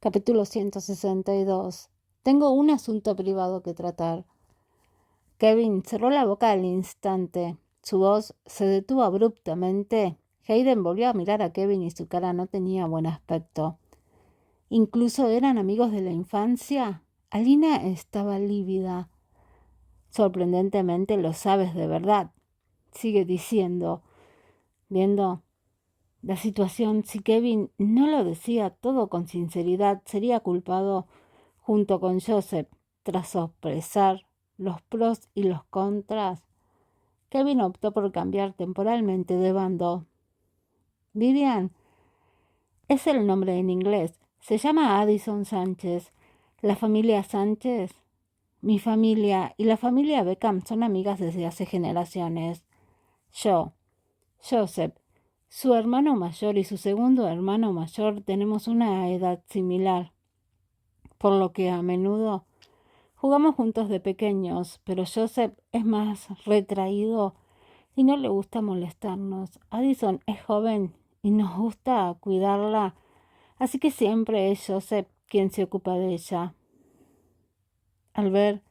Capítulo 162. Tengo un asunto privado que tratar. Kevin cerró la boca al instante. Su voz se detuvo abruptamente. Hayden volvió a mirar a Kevin y su cara no tenía buen aspecto. ¿Incluso eran amigos de la infancia? Alina estaba lívida. Sorprendentemente lo sabes de verdad, sigue diciendo. Viendo la situación, si Kevin no lo decía todo con sinceridad, sería culpado junto con Joseph. Tras sopesar los pros y los contras, Kevin optó por cambiar temporalmente de bando. Vivian es el nombre en inglés. Se llama Addison Sánchez. La familia Sánchez, mi familia y la familia Beckham son amigas desde hace generaciones. Yo, Joseph, su hermano mayor y su segundo hermano mayor tenemos una edad similar, por lo que a menudo jugamos juntos de pequeños, pero Joseph es más retraído y no le gusta molestarnos. Addison es joven y nos gusta cuidarla, así que siempre es Joseph quien se ocupa de ella. Al ver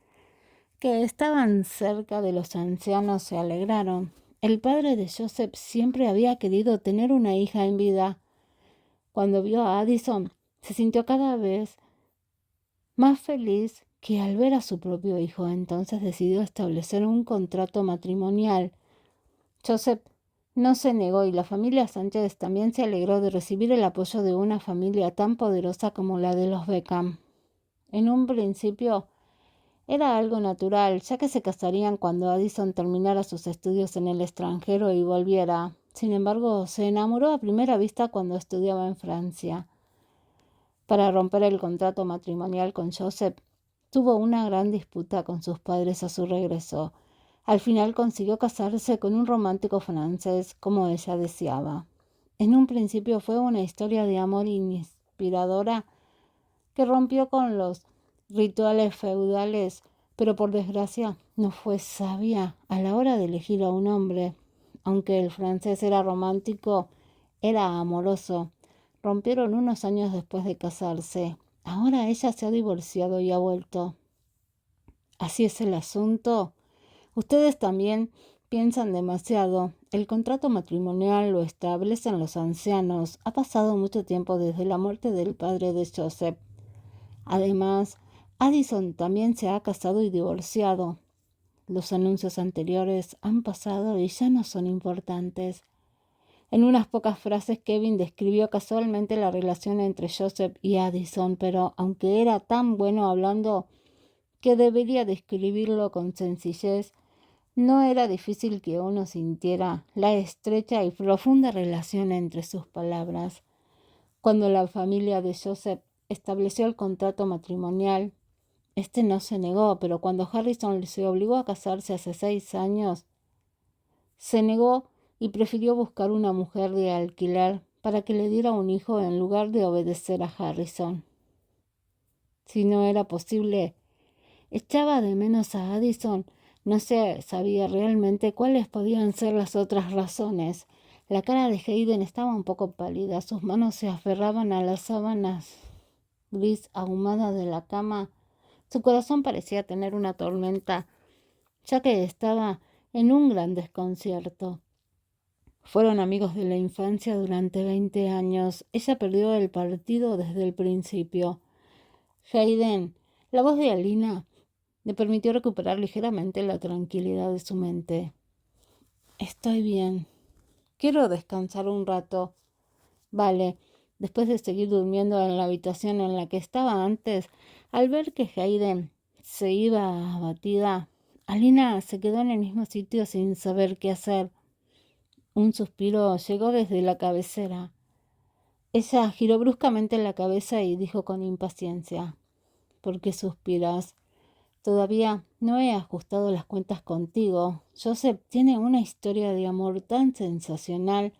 que estaban cerca de los ancianos se alegraron. El padre de Joseph siempre había querido tener una hija en vida. Cuando vio a Addison, se sintió cada vez más feliz que al ver a su propio hijo. Entonces decidió establecer un contrato matrimonial. Joseph no se negó y la familia Sánchez también se alegró de recibir el apoyo de una familia tan poderosa como la de los Beckham. En un principio era algo natural, ya que se casarían cuando Addison terminara sus estudios en el extranjero y volviera. Sin embargo, se enamoró a primera vista cuando estudiaba en Francia. Para romper el contrato matrimonial con Joseph, tuvo una gran disputa con sus padres a su regreso. Al final consiguió casarse con un romántico francés como ella deseaba. En un principio fue una historia de amor inspiradora que rompió con los rituales feudales, pero por desgracia no fue sabia a la hora de elegir a un hombre. Aunque el francés era romántico, era amoroso. Rompieron unos años después de casarse. Ahora ella se ha divorciado y ha vuelto. Así es el asunto. Ustedes también piensan demasiado. El contrato matrimonial lo establecen los ancianos. Ha pasado mucho tiempo desde la muerte del padre de Joseph. Además, Addison también se ha casado y divorciado. Los anuncios anteriores han pasado y ya no son importantes. En unas pocas frases Kevin describió casualmente la relación entre Joseph y Addison, pero aunque era tan bueno hablando que debería describirlo con sencillez, no era difícil que uno sintiera la estrecha y profunda relación entre sus palabras. Cuando la familia de Joseph estableció el contrato matrimonial, este no se negó, pero cuando Harrison se obligó a casarse hace 6 años, se negó y prefirió buscar una mujer de alquiler para que le diera un hijo en lugar de obedecer a Harrison. Si no era posible, echaba de menos a Addison. No se sabía realmente cuáles podían ser las otras razones. La cara de Hayden estaba un poco pálida, sus manos se aferraban a las sábanas gris ahumada de la cama. Su corazón parecía tener una tormenta, ya que estaba en un gran desconcierto. Fueron amigos de la infancia durante 20 años. Ella perdió el partido desde el principio. Hayden, la voz de Alina, le permitió recuperar ligeramente la tranquilidad de su mente. Estoy bien. Quiero descansar un rato. Vale. Después de seguir durmiendo en la habitación en la que estaba antes, al ver que Hayden se iba abatida, Alina se quedó en el mismo sitio sin saber qué hacer. Un suspiro llegó desde la cabecera. Ella giró bruscamente la cabeza y dijo con impaciencia: ¿Por qué suspiras? Todavía no he ajustado las cuentas contigo. Joseph tiene una historia de amor tan sensacional.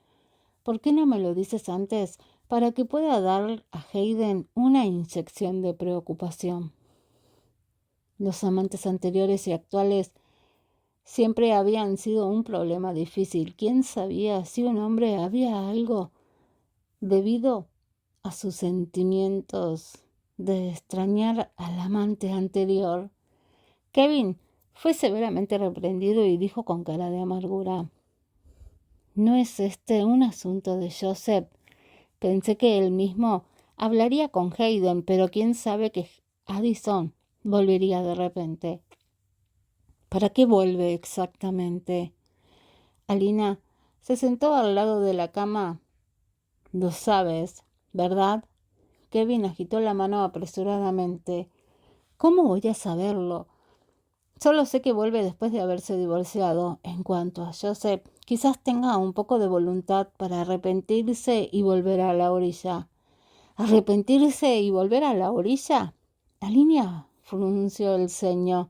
¿Por qué no me lo dices antes para que pueda dar a Hayden una inyección de preocupación? Los amantes anteriores y actuales siempre habían sido un problema difícil. ¿Quién sabía si un hombre había algo debido a sus sentimientos de extrañar al amante anterior, Kevin fue severamente reprendido y dijo con cara de amargura: «¿No es este un asunto de Joseph? Pensé que él mismo hablaría con Hayden, pero quién sabe que Addison volvería de repente». «¿Para qué vuelve exactamente?» Alina se sentó al lado de la cama. «Lo sabes, ¿verdad?» Kevin agitó la mano apresuradamente. «¿Cómo voy a saberlo? Solo sé que vuelve después de haberse divorciado. En cuanto a Joseph, quizás tenga un poco de voluntad para arrepentirse y volver a la orilla». «¿Arrepentirse y volver a la orilla?» Alina frunció el ceño.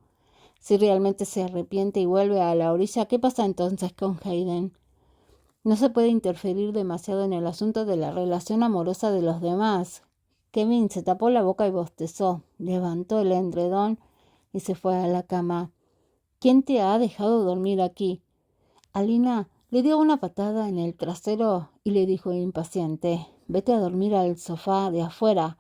Si realmente se arrepiente y vuelve a la orilla, ¿qué pasa entonces con Hayden? No se puede interferir demasiado en el asunto de la relación amorosa de los demás. Kevin se tapó la boca y bostezó, levantó el edredón y se fue a la cama. ¿Quién te ha dejado dormir aquí? Alina le dio una patada en el trasero y le dijo impaciente: «Vete a dormir al sofá de afuera.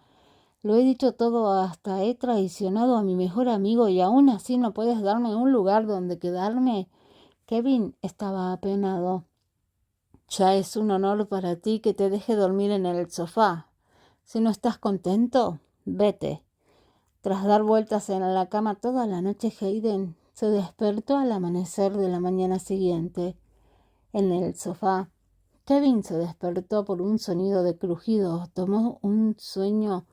Lo he dicho todo, hasta he traicionado a mi mejor amigo y aún así no puedes darme un lugar donde quedarme». Kevin estaba apenado. «Ya es un honor para ti que te deje dormir en el sofá. Si no estás contento, vete». Tras dar vueltas en la cama toda la noche, Hayden se despertó al amanecer de la mañana siguiente. En el sofá, Kevin se despertó por un sonido de crujido. Tomó un sueño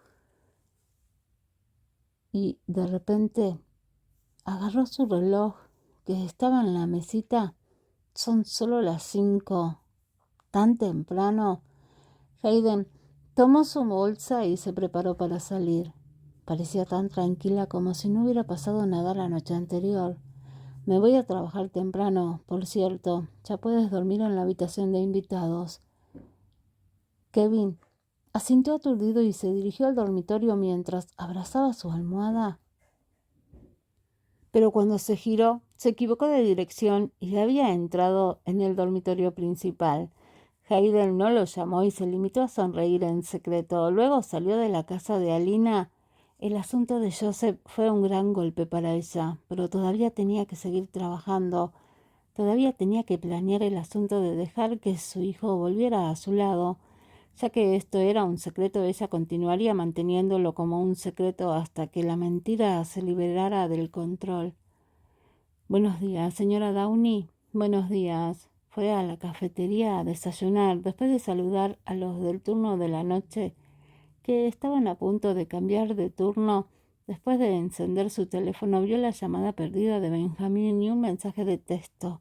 y de repente agarró su reloj que estaba en la mesita. Son solo las 5. ¿Tan temprano? Hayden tomó su bolsa y se preparó para salir. Parecía tan tranquila como si no hubiera pasado nada la noche anterior. «Me voy a trabajar temprano, por cierto. Ya puedes dormir en la habitación de invitados». Kevin asintió aturdido y se dirigió al dormitorio mientras abrazaba su almohada. Pero cuando se giró, se equivocó de dirección y había entrado en el dormitorio principal. Hayden no lo llamó y se limitó a sonreír en secreto. Luego salió de la casa de Alina. El asunto de Joseph fue un gran golpe para ella, pero todavía tenía que seguir trabajando. Todavía tenía que planear el asunto de dejar que su hijo volviera a su lado. Ya que esto era un secreto, ella continuaría manteniéndolo como un secreto hasta que la mentira se liberara del control. «Buenos días, señora Downey». «Buenos días». Fue a la cafetería a desayunar. Después de saludar a los del turno de la noche, que estaban a punto de cambiar de turno, después de encender su teléfono, vio la llamada perdida de Benjamín y un mensaje de texto.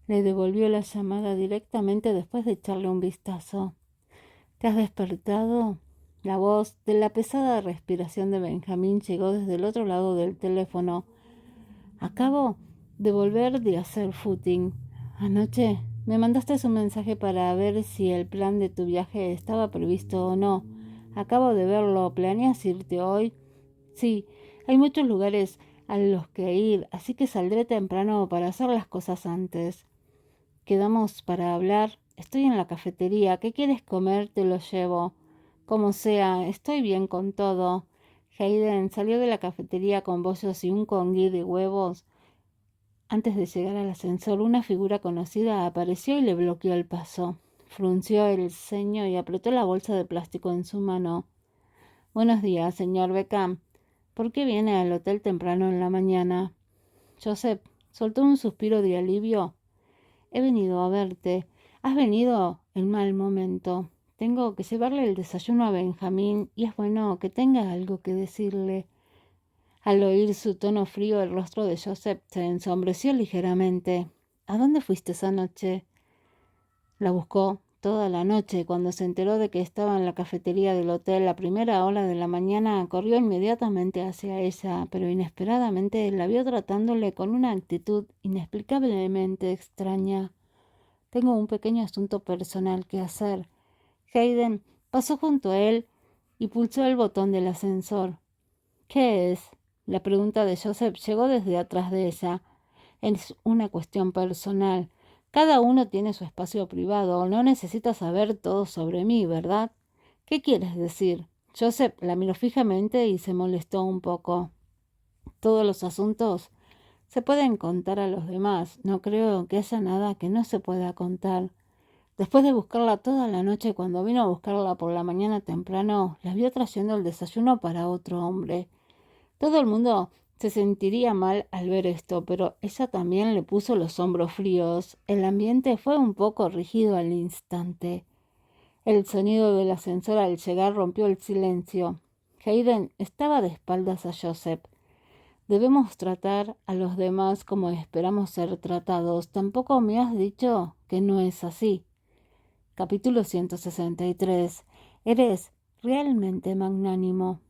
Le devolvió la llamada directamente después de echarle un vistazo. «¿Te has despertado?» La voz de la pesada respiración de Benjamín llegó desde el otro lado del teléfono. «Acabo de volver de hacer footing. Anoche me mandaste un mensaje para ver si el plan de tu viaje estaba previsto o no. Acabo de verlo. ¿Planeas irte hoy?» «Sí, hay muchos lugares a los que ir, así que saldré temprano para hacer las cosas antes». «Quedamos para hablar. Estoy en la cafetería. ¿Qué quieres comer? Te lo llevo». «Como sea, estoy bien con todo». Hayden salió de la cafetería con bollos y un congui de huevos. Antes de llegar al ascensor, una figura conocida apareció y le bloqueó el paso. Frunció el ceño y apretó la bolsa de plástico en su mano. «Buenos días, señor Beckham. ¿Por qué viene al hotel temprano en la mañana?» Joseph soltó un suspiro de alivio. «He venido a verte. Has venido en mal momento. Tengo que llevarle el desayuno a Benjamín y es bueno que tenga algo que decirle». Al oír su tono frío, el rostro de Joseph se ensombreció ligeramente. «¿A dónde fuiste esa noche?» La buscó toda la noche. Cuando se enteró de que estaba en la cafetería del hotel a primera hora de la mañana, corrió inmediatamente hacia ella, pero inesperadamente la vio tratándole con una actitud inexplicablemente extraña. «Tengo un pequeño asunto personal que hacer». Hayden pasó junto a él y pulsó el botón del ascensor. «¿Qué es?» La pregunta de Joseph llegó desde atrás de ella. «Es una cuestión personal. Cada uno tiene su espacio privado. No necesitas saber todo sobre mí, ¿verdad?» ¿Qué quieres decir? Joseph la miró fijamente y se molestó un poco. Todos los asuntos se pueden contar a los demás. No creo que haya nada que no se pueda contar. Después de buscarla toda la noche, cuando vino a buscarla por la mañana temprano, la vio trayendo el desayuno para otro hombre. Todo el mundo se sentiría mal al ver esto, pero ella también le puso los hombros fríos. El ambiente fue un poco rígido al instante. El sonido del ascensor al llegar rompió el silencio. Hayden estaba de espaldas a Joseph. Debemos tratar a los demás como esperamos ser tratados. Tampoco me has dicho que no es así. Capítulo 163. Eres realmente magnánimo.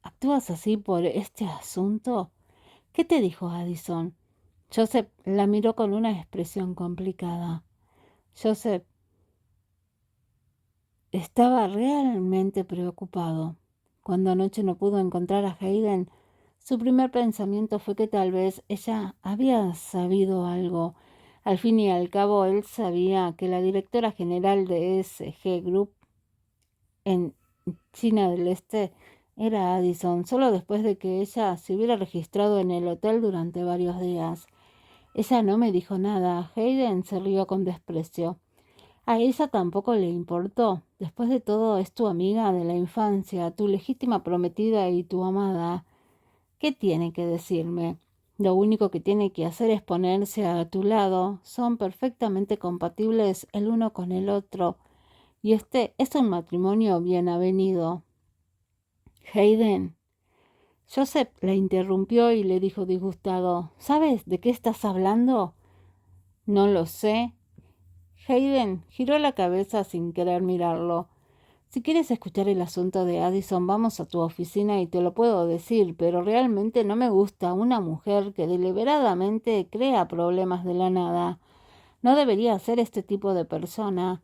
¿Actúas así por este asunto? ¿Qué te dijo Addison? Joseph la miró con una expresión complicada. Joseph estaba realmente preocupado. Cuando anoche no pudo encontrar a Hayden, su primer pensamiento fue que tal vez ella había sabido algo. Al fin y al cabo, él sabía que la directora general de SG Group en China del Este era Addison, solo después de que ella se hubiera registrado en el hotel durante varios días. Ella no me dijo nada. Hayden se rió con desprecio. A ella tampoco le importó. Después de todo, es tu amiga de la infancia, tu legítima prometida y tu amada. ¿Qué tiene que decirme? Lo único que tiene que hacer es ponerse a tu lado. Son perfectamente compatibles el uno con el otro. Y este es un matrimonio bien avenido. Hayden. Joseph la interrumpió y le dijo disgustado: ¿Sabes de qué estás hablando? No lo sé. Hayden giró la cabeza sin querer mirarlo. Si quieres escuchar el asunto de Addison, vamos a tu oficina y te lo puedo decir, pero realmente no me gusta una mujer que deliberadamente crea problemas de la nada. No debería ser este tipo de persona.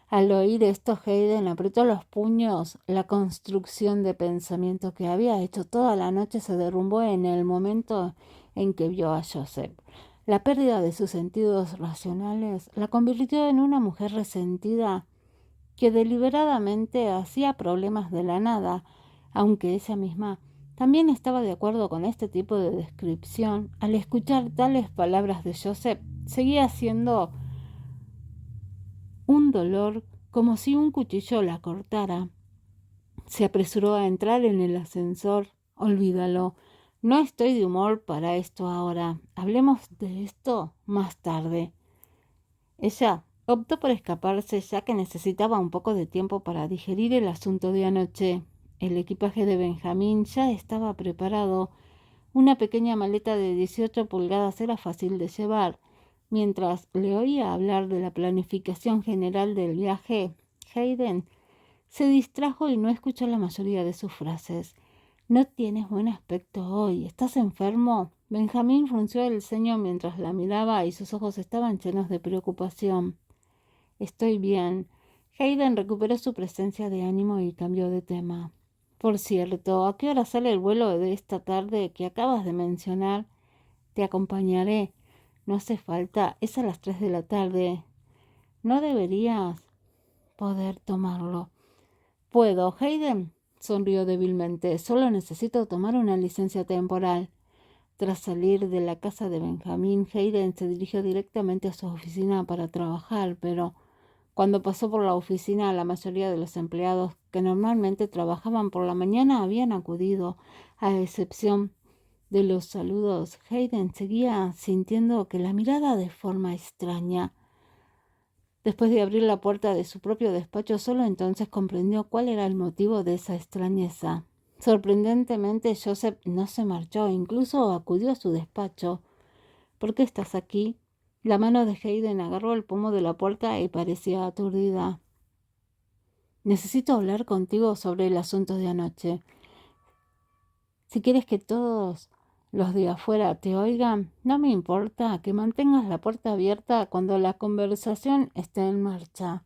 Al oír esto, Hayden apretó los puños. La construcción de pensamiento que había hecho toda la noche se derrumbó en el momento en que vio a Joseph. La pérdida de sus sentidos racionales la convirtió en una mujer resentida que deliberadamente hacía problemas de la nada, aunque ella misma también estaba de acuerdo con este tipo de descripción. Al escuchar tales palabras de Joseph, seguía siendo un dolor como si un cuchillo la cortara. Se apresuró a entrar en el ascensor. Olvídalo. No estoy de humor para esto ahora. Hablemos de esto más tarde. Ella optó por escaparse ya que necesitaba un poco de tiempo para digerir el asunto de anoche. El equipaje de Benjamín ya estaba preparado. Una pequeña maleta de 18 pulgadas era fácil de llevar. Mientras le oía hablar de la planificación general del viaje, Hayden se distrajo y no escuchó la mayoría de sus frases. No tienes buen aspecto hoy. ¿Estás enfermo? Benjamín frunció el ceño mientras la miraba y sus ojos estaban llenos de preocupación. Estoy bien. Hayden recuperó su presencia de ánimo y cambió de tema. Por cierto, ¿a qué hora sale el vuelo de esta tarde que acabas de mencionar? Te acompañaré. No hace falta. Es a las 3 de la tarde. No deberías poder tomarlo. Puedo. Hayden sonrió débilmente. Solo necesito tomar una licencia temporal. Tras salir de la casa de Benjamín, Hayden se dirigió directamente a su oficina para trabajar, pero cuando pasó por la oficina, la mayoría de los empleados que normalmente trabajaban por la mañana habían acudido, a excepción de los saludos. Hayden seguía sintiendo que la mirada de forma extraña. Después de abrir la puerta de su propio despacho, solo entonces comprendió cuál era el motivo de esa extrañeza. Sorprendentemente, Joseph no se marchó, incluso acudió a su despacho. ¿Por qué estás aquí? La mano de Hayden agarró el pomo de la puerta y parecía aturdida. Necesito hablar contigo sobre el asunto de anoche. Si quieres que todos los de afuera te oigan, no me importa que mantengas la puerta abierta cuando la conversación esté en marcha.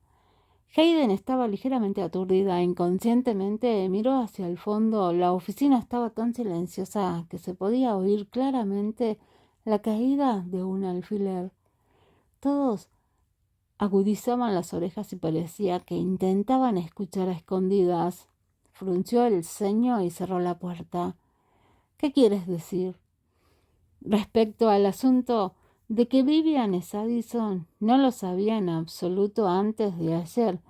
Hayden estaba ligeramente aturdida. Inconscientemente miró hacia el fondo. La oficina estaba tan silenciosa que se podía oír claramente la caída de un alfiler. Todos agudizaban las orejas y parecía que intentaban escuchar a escondidas. Frunció el ceño y cerró la puerta. ¿Qué quieres decir? Respecto al asunto de que Vivian es Addison, no lo sabía en absoluto antes de ayer.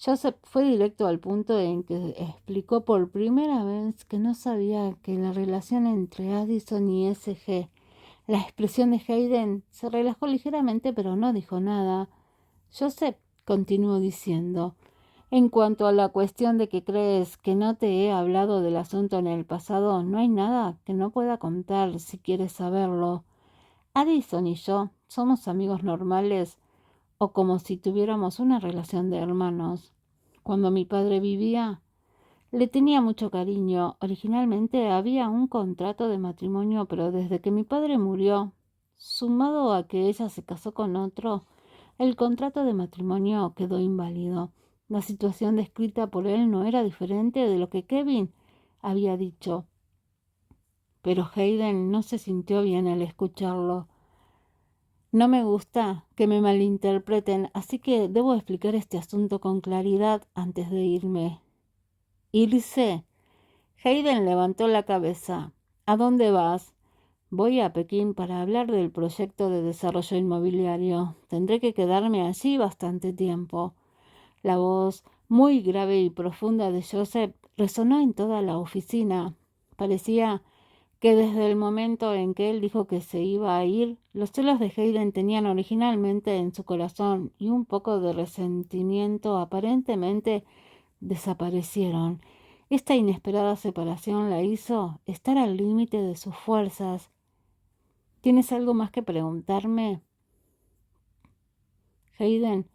Joseph fue directo al punto en que explicó por primera vez que no sabía que la relación entre Addison y S.G. La expresión de Hayden se relajó ligeramente, pero no dijo nada. Joseph continuó diciendo: en cuanto a la cuestión de que crees que no te he hablado del asunto en el pasado, no hay nada que no pueda contar si quieres saberlo. Addison y yo somos amigos normales o como si tuviéramos una relación de hermanos. Cuando mi padre vivía, le tenía mucho cariño. Originalmente había un contrato de matrimonio, pero desde que mi padre murió, sumado a que ella se casó con otro, el contrato de matrimonio quedó inválido. La situación descrita por él no era diferente de lo que Kevin había dicho, pero Hayden no se sintió bien al escucharlo. No me gusta que me malinterpreten, así que debo explicar este asunto con claridad antes de irme. ¿Irse? Hayden levantó la cabeza. ¿A dónde vas? Voy a Pekín para hablar del proyecto de desarrollo inmobiliario. Tendré que quedarme allí bastante tiempo. La voz muy grave y profunda de Joseph resonó en toda la oficina. Parecía que desde el momento en que él dijo que se iba a ir, los celos de Hayden tenían originalmente en su corazón y un poco de resentimiento aparentemente desaparecieron. Esta inesperada separación la hizo estar al límite de sus fuerzas. ¿Tienes algo más que preguntarme? Hayden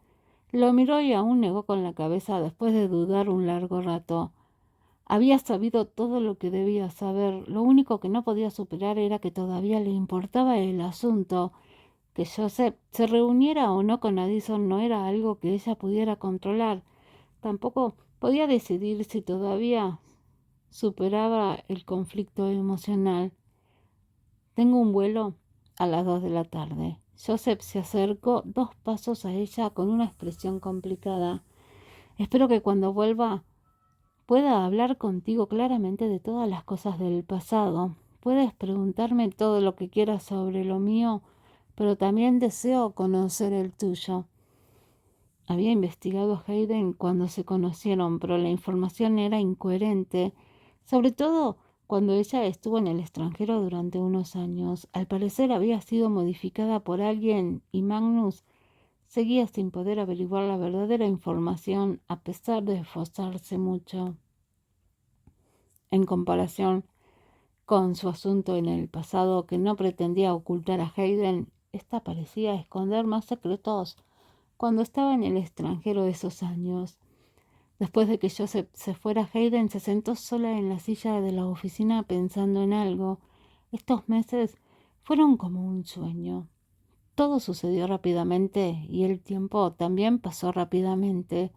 lo miró y aún negó con la cabeza después de dudar un largo rato. Había sabido todo lo que debía saber. Lo único que no podía superar era que todavía le importaba el asunto. Que Joseph se reuniera o no con Addison no era algo que ella pudiera controlar. Tampoco podía decidir si todavía superaba el conflicto emocional. Tengo un vuelo a las 2 de la tarde. Joseph se acercó 2 pasos a ella con una expresión complicada. Espero que cuando vuelva pueda hablar contigo claramente de todas las cosas del pasado. Puedes preguntarme todo lo que quieras sobre lo mío, pero también deseo conocer el tuyo. Había investigado a Hayden cuando se conocieron, pero la información era incoherente, sobre todo cuando ella estuvo en el extranjero durante unos años. Al parecer había sido modificada por alguien y Magnus seguía sin poder averiguar la verdadera información a pesar de esforzarse mucho. En comparación con su asunto en el pasado que no pretendía ocultar a Hayden, esta parecía esconder más secretos cuando estaba en el extranjero esos años. Después de que Joseph se fuera, Hayden se sentó sola en la silla de la oficina pensando en algo. Estos meses fueron como un sueño. Todo sucedió rápidamente y el tiempo también pasó rápidamente.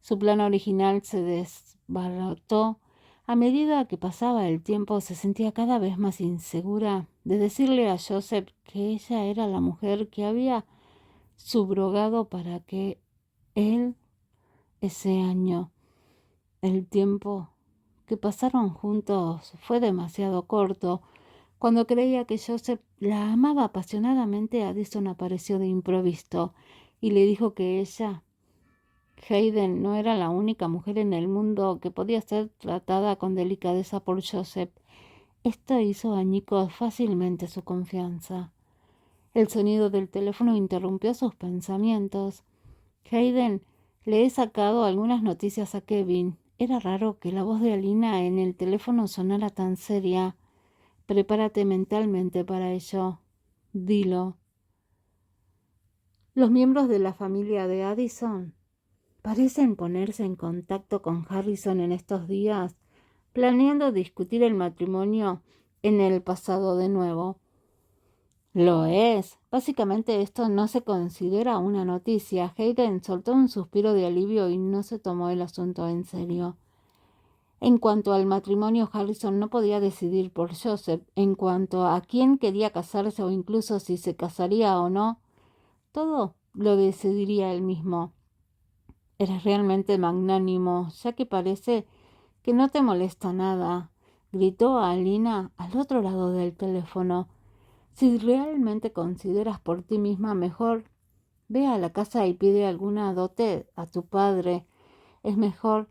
Su plan original se desbarató. A medida que pasaba el tiempo, se sentía cada vez más insegura de decirle a Joseph que ella era la mujer que había subrogado para que él ese año. El tiempo que pasaron juntos fue demasiado corto. Cuando creía que Joseph la amaba apasionadamente, Addison apareció de improviso y le dijo que ella, Hayden, no era la única mujer en el mundo que podía ser tratada con delicadeza por Joseph. Esto hizo añicos fácilmente su confianza. El sonido del teléfono interrumpió sus pensamientos. Hayden, le he sacado algunas noticias a Kevin. Era raro que la voz de Alina en el teléfono sonara tan seria. Prepárate mentalmente para ello. Dilo. Los miembros de la familia de Addison parecen ponerse en contacto con Harrison en estos días, planeando discutir el matrimonio en el pasado de nuevo. Lo es. Básicamente esto no se considera una noticia. Hayden soltó un suspiro de alivio y no se tomó el asunto en serio. En cuanto al matrimonio, Harrison no podía decidir por Joseph. En cuanto a quién quería casarse o incluso si se casaría o no, todo lo decidiría él mismo. Eres realmente magnánimo, ya que parece que no te molesta nada, gritó Alina al otro lado del teléfono. Si realmente consideras por ti misma mejor, ve a la casa y pide alguna dote a tu padre. Es mejor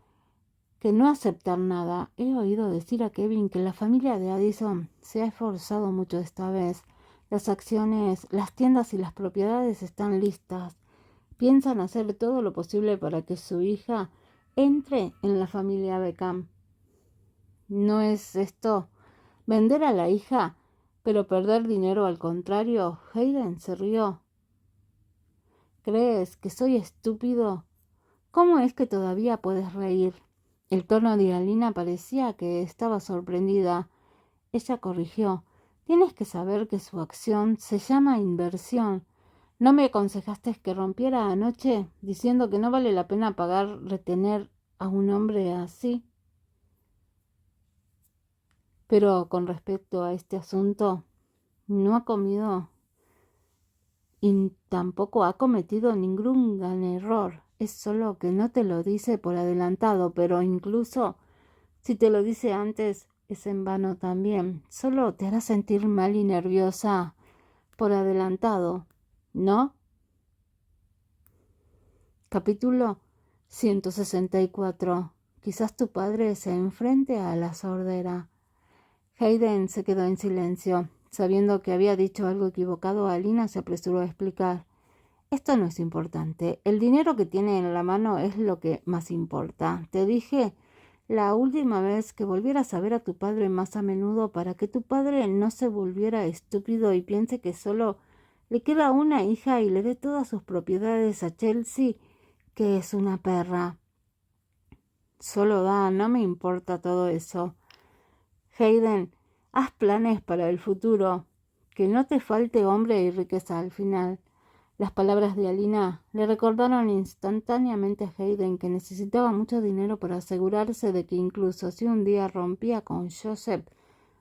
que no aceptar nada. He oído decir a Kevin que la familia de Addison se ha esforzado mucho esta vez. Las acciones, las tiendas y las propiedades están listas. Piensan hacer todo lo posible para que su hija entre en la familia Beckham. ¿No es esto vender a la hija, pero perder dinero al contrario? Hayden se rió. ¿Crees que soy estúpido? ¿Cómo es que todavía puedes reír? El tono de Alina parecía que estaba sorprendida. Ella corrigió. Tienes que saber que su acción se llama inversión. ¿No me aconsejaste que rompiera anoche diciendo que no vale la pena pagar retener a un hombre así? Pero con respecto a este asunto, no ha comido y tampoco ha cometido ningún gran error. Es solo que no te lo dice por adelantado, pero incluso si te lo dice antes, es en vano también. Solo te hará sentir mal y nerviosa por adelantado, ¿no? Capítulo 164. Quizás tu padre se enfrente a la sordera. Hayden se quedó en silencio. Sabiendo que había dicho algo equivocado, Alina se apresuró a explicar. Esto no es importante. El dinero que tiene en la mano es lo que más importa. Te dije la última vez que volvieras a ver a tu padre más a menudo para que tu padre no se volviera estúpido y piense que solo le queda una hija y le dé todas sus propiedades a Chelsea, que es una perra. Solo no me importa todo eso. Hayden, haz planes para el futuro. Que no te falte hombre y riqueza al final. Las palabras de Alina le recordaron instantáneamente a Hayden que necesitaba mucho dinero para asegurarse de que incluso si un día rompía con Joseph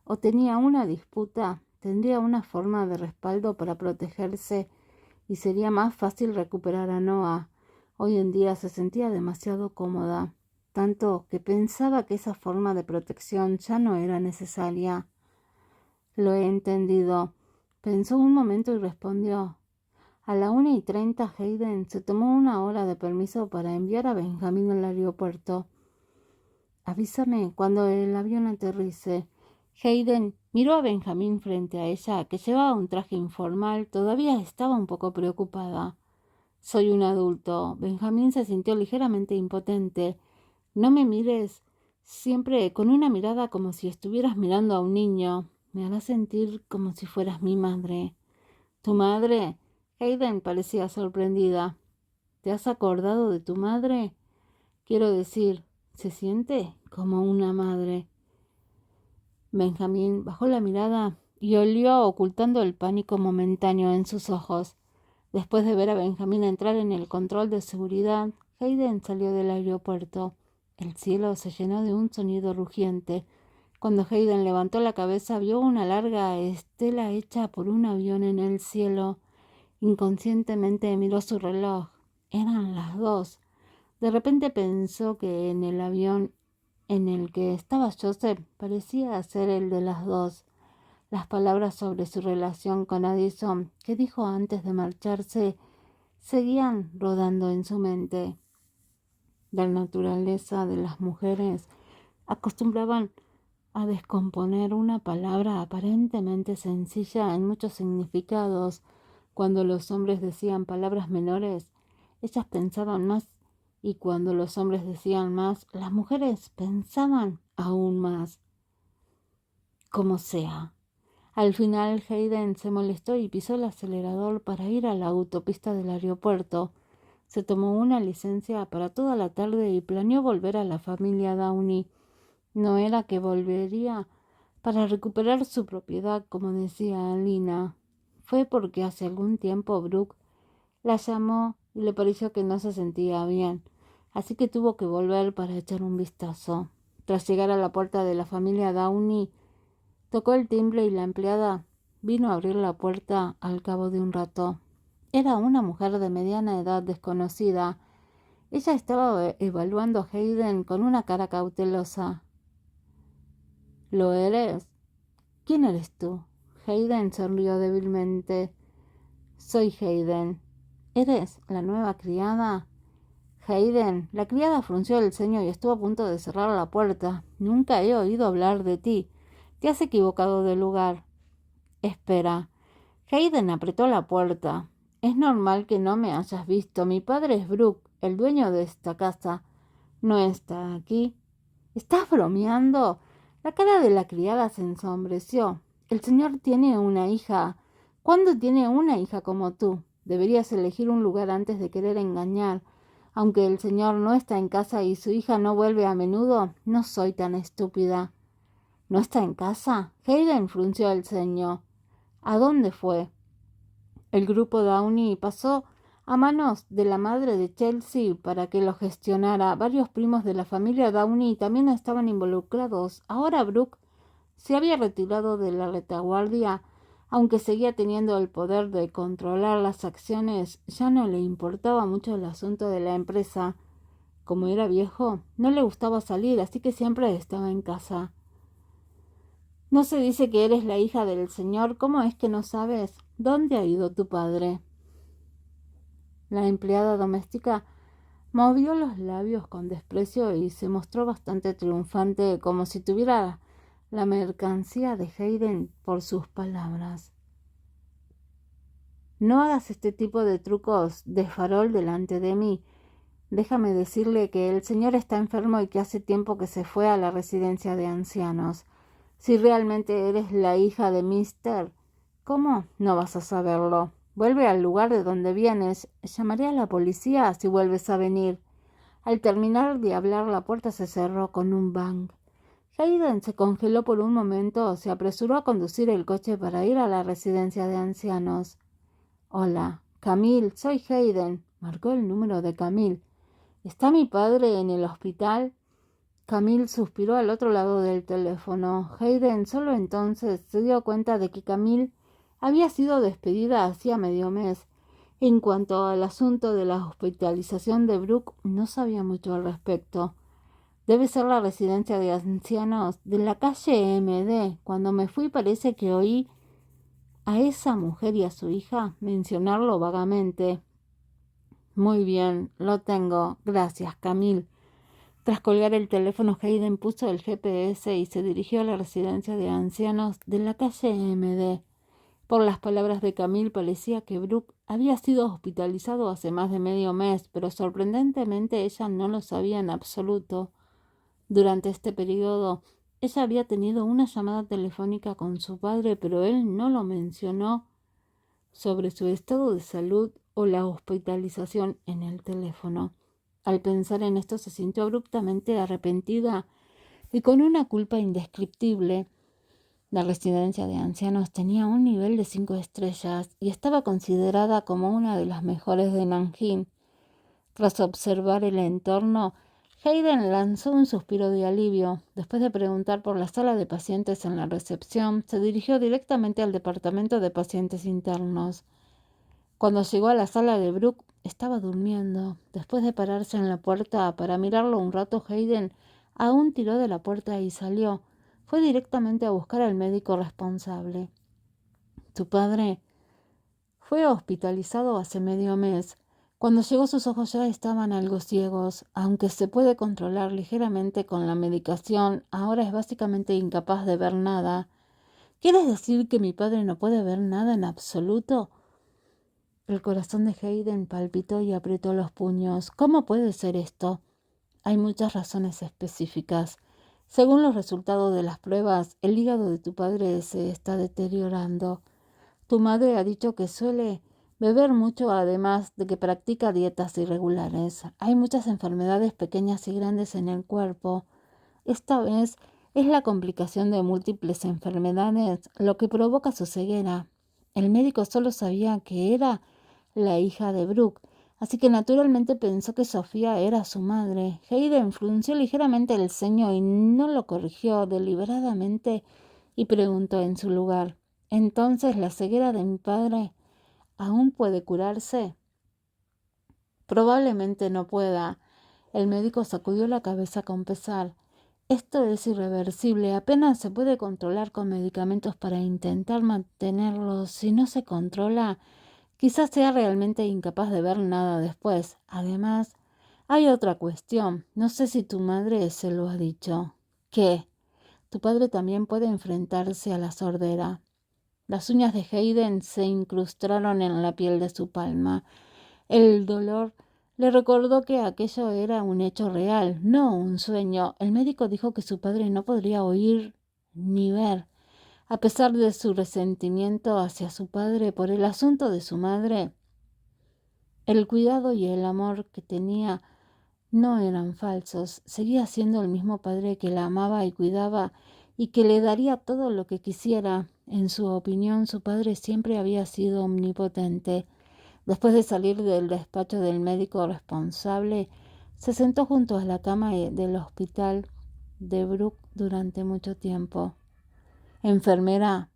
o tenía una disputa, tendría una forma de respaldo para protegerse y sería más fácil recuperar a Noah. Hoy en día se sentía demasiado cómoda, tanto que pensaba que esa forma de protección ya no era necesaria. Lo he entendido. Pensó un momento y respondió. A la 1:30 Hayden se tomó una hora de permiso para enviar a Benjamín al aeropuerto. Avísame cuando el avión aterrice. Hayden miró a Benjamín frente a ella, que llevaba un traje informal. Todavía estaba un poco preocupada. Soy un adulto. Benjamín se sintió ligeramente impotente. No me mires siempre con una mirada como si estuvieras mirando a un niño. Me hará sentir como si fueras mi madre. ¿Tu madre? Hayden parecía sorprendida. ¿Te has acordado de tu madre? Quiero decir, se siente como una madre. Benjamín bajó la mirada y olió ocultando el pánico momentáneo en sus ojos. Después de ver a Benjamín entrar en el control de seguridad, Hayden salió del aeropuerto. El cielo se llenó de un sonido rugiente. Cuando Hayden levantó la cabeza, vio una larga estela hecha por un avión en el cielo. Inconscientemente miró su reloj. Eran las 2. De repente pensó que en el avión en el que estaba Joseph parecía ser el de las 2. Las palabras sobre su relación con Addison, que dijo antes de marcharse, seguían rodando en su mente. La naturaleza de las mujeres acostumbraban a descomponer una palabra aparentemente sencilla en muchos significados. Cuando los hombres decían palabras menores, ellas pensaban más, y cuando los hombres decían más, las mujeres pensaban aún más. Como sea. Al final Hayden se molestó y pisó el acelerador para ir a la autopista del aeropuerto. Se tomó una licencia para toda la tarde y planeó volver a la familia Downey. No era que volvería para recuperar su propiedad, como decía Alina. Fue porque hace algún tiempo Brooke la llamó y le pareció que no se sentía bien, así que tuvo que volver para echar un vistazo. Tras llegar a la puerta de la familia Downey, tocó el timbre y la empleada vino a abrir la puerta al cabo de un rato. Era una mujer de mediana edad desconocida. Ella estaba evaluando a Hayden con una cara cautelosa. ¿Lo eres? ¿Quién eres tú? Hayden sonrió débilmente. Soy Hayden. ¿Eres la nueva criada? Hayden, la criada frunció el ceño y estuvo a punto de cerrar la puerta. Nunca he oído hablar de ti. Te has equivocado de lugar. Espera. Hayden apretó la puerta. Es normal que no me hayas visto. Mi padre es Brooke, el dueño de esta casa. No está aquí. ¿Estás bromeando? La cara de la criada se ensombreció. El señor tiene una hija. ¿Cuándo tiene una hija como tú? Deberías elegir un lugar antes de querer engañar. Aunque el señor no está en casa y su hija no vuelve a menudo, no soy tan estúpida. ¿No está en casa? Hayden frunció el ceño. ¿A dónde fue? El grupo Downey pasó a manos de la madre de Chelsea para que lo gestionara. Varios primos de la familia Downey también estaban involucrados. Ahora Brooke se había retirado de la retaguardia. Aunque seguía teniendo el poder de controlar las acciones, ya no le importaba mucho el asunto de la empresa. Como era viejo, no le gustaba salir, así que siempre estaba en casa. ¿No se dice que eres la hija del señor? ¿Cómo es que no sabes? ¿Dónde ha ido tu padre? La empleada doméstica movió los labios con desprecio y se mostró bastante triunfante, como si tuviera la mercancía de Hayden por sus palabras. No hagas este tipo de trucos de farol delante de mí. Déjame decirle que el señor está enfermo y que hace tiempo que se fue a la residencia de ancianos. Si realmente eres la hija de Mister, ¿cómo no vas a saberlo? Vuelve al lugar de donde vienes. Llamaré a la policía si vuelves a venir. Al terminar de hablar, la puerta se cerró con un bang. Hayden se congeló por un momento, se apresuró a conducir el coche para ir a la residencia de ancianos. Hola, Camille, soy Hayden. Marcó el número de Camille. ¿Está mi padre en el hospital? Camille suspiró al otro lado del teléfono. Hayden solo entonces se dio cuenta de que Camille había sido despedida hacía medio mes. En cuanto al asunto de la hospitalización de Brooke, no sabía mucho al respecto. Debe ser la residencia de ancianos de la calle MD. Cuando me fui parece que oí a esa mujer y a su hija mencionarlo vagamente. Muy bien, lo tengo. Gracias, Camille. Tras colgar el teléfono, Hayden puso el GPS y se dirigió a la residencia de ancianos de la calle MD. Por las palabras de Camille, parecía que Brooke había sido hospitalizado hace más de medio mes, pero sorprendentemente ella no lo sabía en absoluto. Durante este periodo, ella había tenido una llamada telefónica con su padre, pero él no lo mencionó sobre su estado de salud o la hospitalización en el teléfono. Al pensar en esto se sintió abruptamente arrepentida y con una culpa indescriptible. La residencia de ancianos tenía un nivel de 5 estrellas y estaba considerada como una de las mejores de Nanjing. Tras observar el entorno, Hayden lanzó un suspiro de alivio. Después de preguntar por la sala de pacientes en la recepción, se dirigió directamente al departamento de pacientes internos. Cuando llegó a la sala de Brooke, estaba durmiendo. Después de pararse en la puerta para mirarlo un rato, Hayden aún tiró de la puerta y salió. Fue directamente a buscar al médico responsable. Tu padre fue hospitalizado hace medio mes. Cuando llegó sus ojos ya estaban algo ciegos. Aunque se puede controlar ligeramente con la medicación, ahora es básicamente incapaz de ver nada. ¿Quieres decir que mi padre no puede ver nada en absoluto? El corazón de Hayden palpitó y apretó los puños. ¿Cómo puede ser esto? Hay muchas razones específicas. Según los resultados de las pruebas, el hígado de tu padre se está deteriorando. Tu madre ha dicho que suele beber mucho, además de que practica dietas irregulares. Hay muchas enfermedades pequeñas y grandes en el cuerpo. Esta vez es la complicación de múltiples enfermedades lo que provoca su ceguera. El médico solo sabía que era la hija de Brooke, así que naturalmente pensó que Sofía era su madre. Hayden frunció ligeramente el ceño y no lo corrigió deliberadamente y preguntó en su lugar. Entonces la ceguera de mi padre ¿Aún puede curarse? Probablemente no pueda. El médico sacudió la cabeza con pesar. Esto es irreversible. Apenas se puede controlar con medicamentos para intentar mantenerlo. Si no se controla, quizás sea realmente incapaz de ver nada después. Además, hay otra cuestión. No sé si tu madre se lo ha dicho. ¿Qué? Tu padre también puede enfrentarse a la sordera. Las uñas de Hayden se incrustaron en la piel de su palma. El dolor le recordó que aquello era un hecho real, no un sueño. El médico dijo que su padre no podría oír ni ver. A pesar de su resentimiento hacia su padre por el asunto de su madre, el cuidado y el amor que tenía no eran falsos. Seguía siendo el mismo padre que la amaba y cuidaba y que le daría todo lo que quisiera. En su opinión, su padre siempre había sido omnipotente. Después de salir del despacho del médico responsable, se sentó junto a la cama del hospital de Brooke durante mucho tiempo. Enfermera.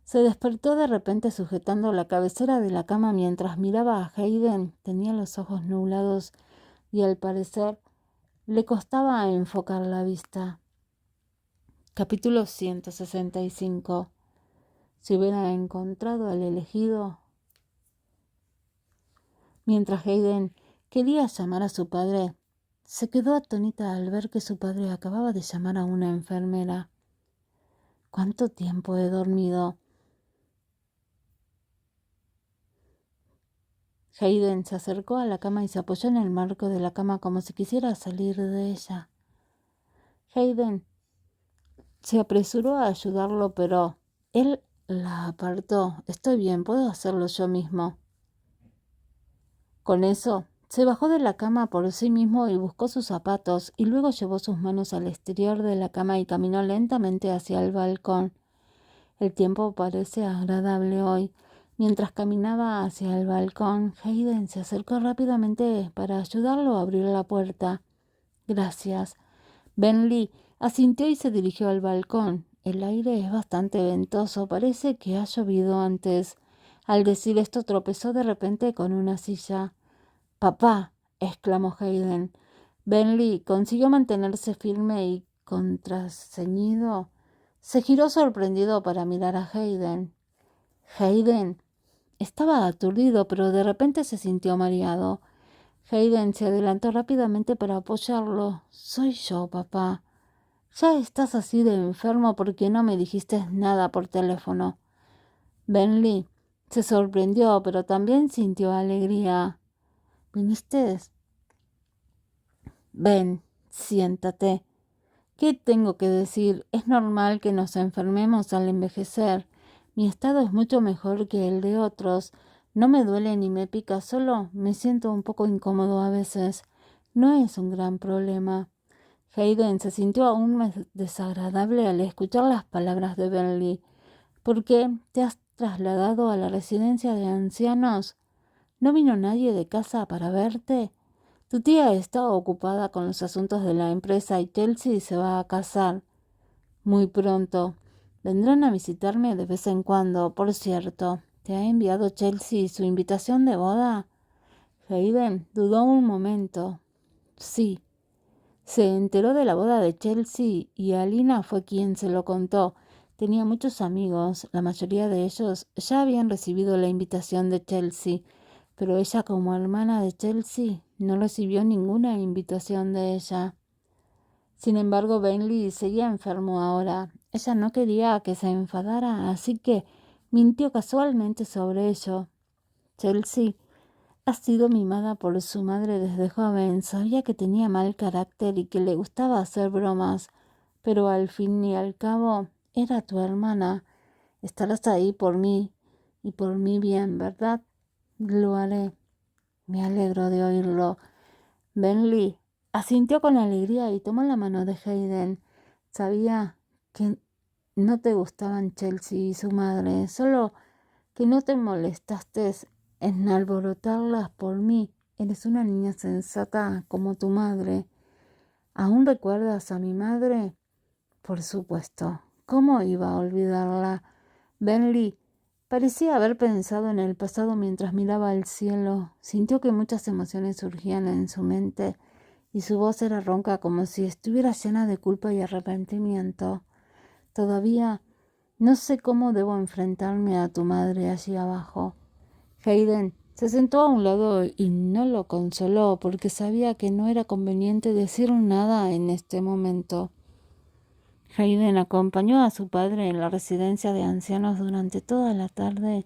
Se despertó de repente sujetando la cabecera de la cama mientras miraba a Hayden. Tenía los ojos nublados y al parecer le costaba enfocar la vista. Capítulo 165. Si hubiera encontrado al elegido. Mientras Hayden quería llamar a su padre, se quedó atónita al ver que su padre acababa de llamar a una enfermera. ¿Cuánto tiempo he dormido? Hayden se acercó a la cama y se apoyó en el marco de la cama como si quisiera salir de ella. Hayden se apresuró a ayudarlo, pero él la apartó. Estoy bien, puedo hacerlo yo mismo. Con eso, se bajó de la cama por sí mismo y buscó sus zapatos, y luego llevó sus manos al exterior de la cama y caminó lentamente hacia el balcón. El tiempo parece agradable hoy. Mientras caminaba hacia el balcón, Hayden se acercó rápidamente para ayudarlo a abrir la puerta. Gracias. Bentley asintió y se dirigió al balcón. El aire es bastante ventoso, parece que ha llovido antes. Al decir esto tropezó de repente con una silla. «Papá», exclamó Hayden. Bentley consiguió mantenerse firme y, contraceñido, se giró sorprendido para mirar a Hayden. Hayden estaba aturdido, pero de repente se sintió mareado. Hayden se adelantó rápidamente para apoyarlo. «Soy yo, papá. Ya estás así de enfermo porque no me dijiste nada por teléfono». Bentley se sorprendió, pero también sintió alegría. «¿Viniste?» «Ven, siéntate». «¿Qué tengo que decir? Es normal que nos enfermemos al envejecer. Mi estado es mucho mejor que el de otros. No me duele ni me pica, solo me siento un poco incómodo a veces. No es un gran problema». Hayden se sintió aún más desagradable al escuchar las palabras de Bentley. «¿Por qué te has trasladado a la residencia de ancianos? ¿No vino nadie de casa para verte? Tu tía está ocupada con los asuntos de la empresa y Chelsea se va a casar muy pronto. Vendrán a visitarme de vez en cuando. Por cierto, ¿te ha enviado Chelsea su invitación de boda?» Hayden dudó un momento. Sí. Se enteró de la boda de Chelsea y Alina fue quien se lo contó. Tenía muchos amigos, la mayoría de ellos ya habían recibido la invitación de Chelsea, pero ella como hermana de Chelsea no recibió ninguna invitación de ella. Sin embargo, Bentley seguía enfermo ahora. Ella no quería que se enfadara, así que mintió casualmente sobre ello. Chelsea ha sido mimada por su madre desde joven. Sabía que tenía mal carácter y que le gustaba hacer bromas, pero al fin y al cabo era tu hermana. Estarás ahí por mí y por mi bien, ¿verdad? Lo haré. Me alegro de oírlo. Bentley asintió con alegría y tomó la mano de Hayden. Sabía que no te gustaban Chelsea y su madre, solo que no te molestaste en alborotarlas por mí. Eres una niña sensata como tu madre. ¿Aún recuerdas a mi madre? Por supuesto. ¿Cómo iba a olvidarla? Bentley Parecía haber pensado en el pasado mientras miraba al cielo. Sintió que muchas emociones surgían en su mente y su voz era ronca como si estuviera llena de culpa y arrepentimiento. Todavía no sé cómo debo enfrentarme a tu madre allí abajo. Hayden se sentó a un lado y no lo consoló porque sabía que no era conveniente decir nada en este momento. Hayden acompañó a su padre en la residencia de ancianos durante toda la tarde.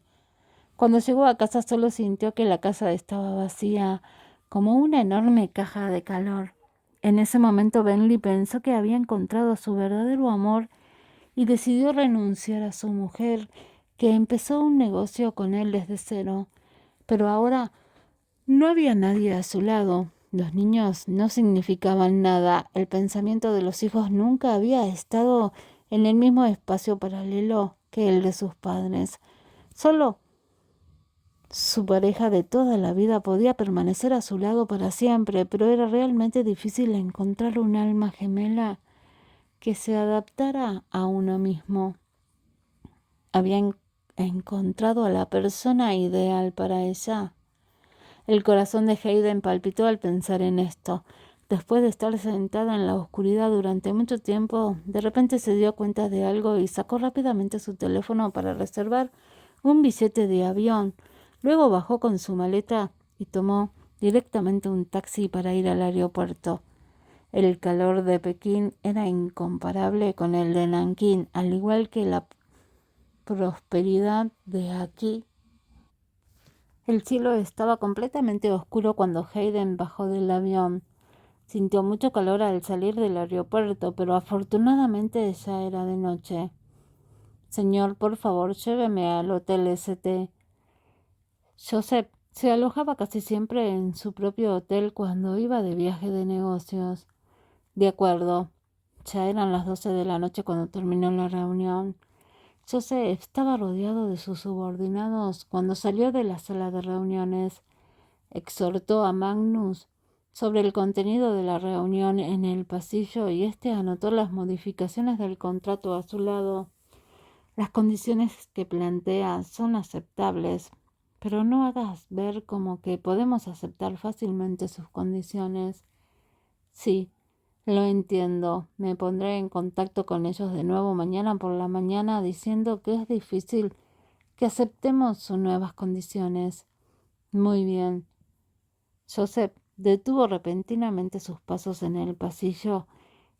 Cuando llegó a casa solo sintió que la casa estaba vacía, como una enorme caja de calor. En ese momento Bentley pensó que había encontrado su verdadero amor y decidió renunciar a su mujer, que empezó un negocio con él desde cero. Pero ahora no había nadie a su lado. Los niños no significaban nada. El pensamiento de los hijos nunca había estado en el mismo espacio paralelo que el de sus padres. Solo su pareja de toda la vida podía permanecer a su lado para siempre, pero era realmente difícil encontrar un alma gemela que se adaptara a uno mismo. Había encontrado a la persona ideal para ella. El corazón de Hayden palpitó al pensar en esto. Después de estar sentada en la oscuridad durante mucho tiempo, de repente se dio cuenta de algo y sacó rápidamente su teléfono para reservar un billete de avión. Luego bajó con su maleta y tomó directamente un taxi para ir al aeropuerto. El calor de Pekín era incomparable con el de Nankín, al igual que la prosperidad de aquí. El cielo estaba completamente oscuro cuando Hayden bajó del avión. Sintió mucho calor al salir del aeropuerto, pero afortunadamente ya era de noche. Señor, por favor, lléveme al Hotel St. Joseph se alojaba casi siempre en su propio hotel cuando iba de viaje de negocios. De acuerdo. Ya eran las 12 de la noche cuando terminó la reunión. Joseph estaba rodeado de sus subordinados cuando salió de la sala de reuniones. Exhortó a Magnus sobre el contenido de la reunión en el pasillo y éste anotó las modificaciones del contrato a su lado. Las condiciones que plantea son aceptables, pero no hagas ver como que podemos aceptar fácilmente sus condiciones. Sí, lo entiendo. Me pondré en contacto con ellos de nuevo mañana por la mañana diciendo que es difícil que aceptemos sus nuevas condiciones. Muy bien. Joseph detuvo repentinamente sus pasos en el pasillo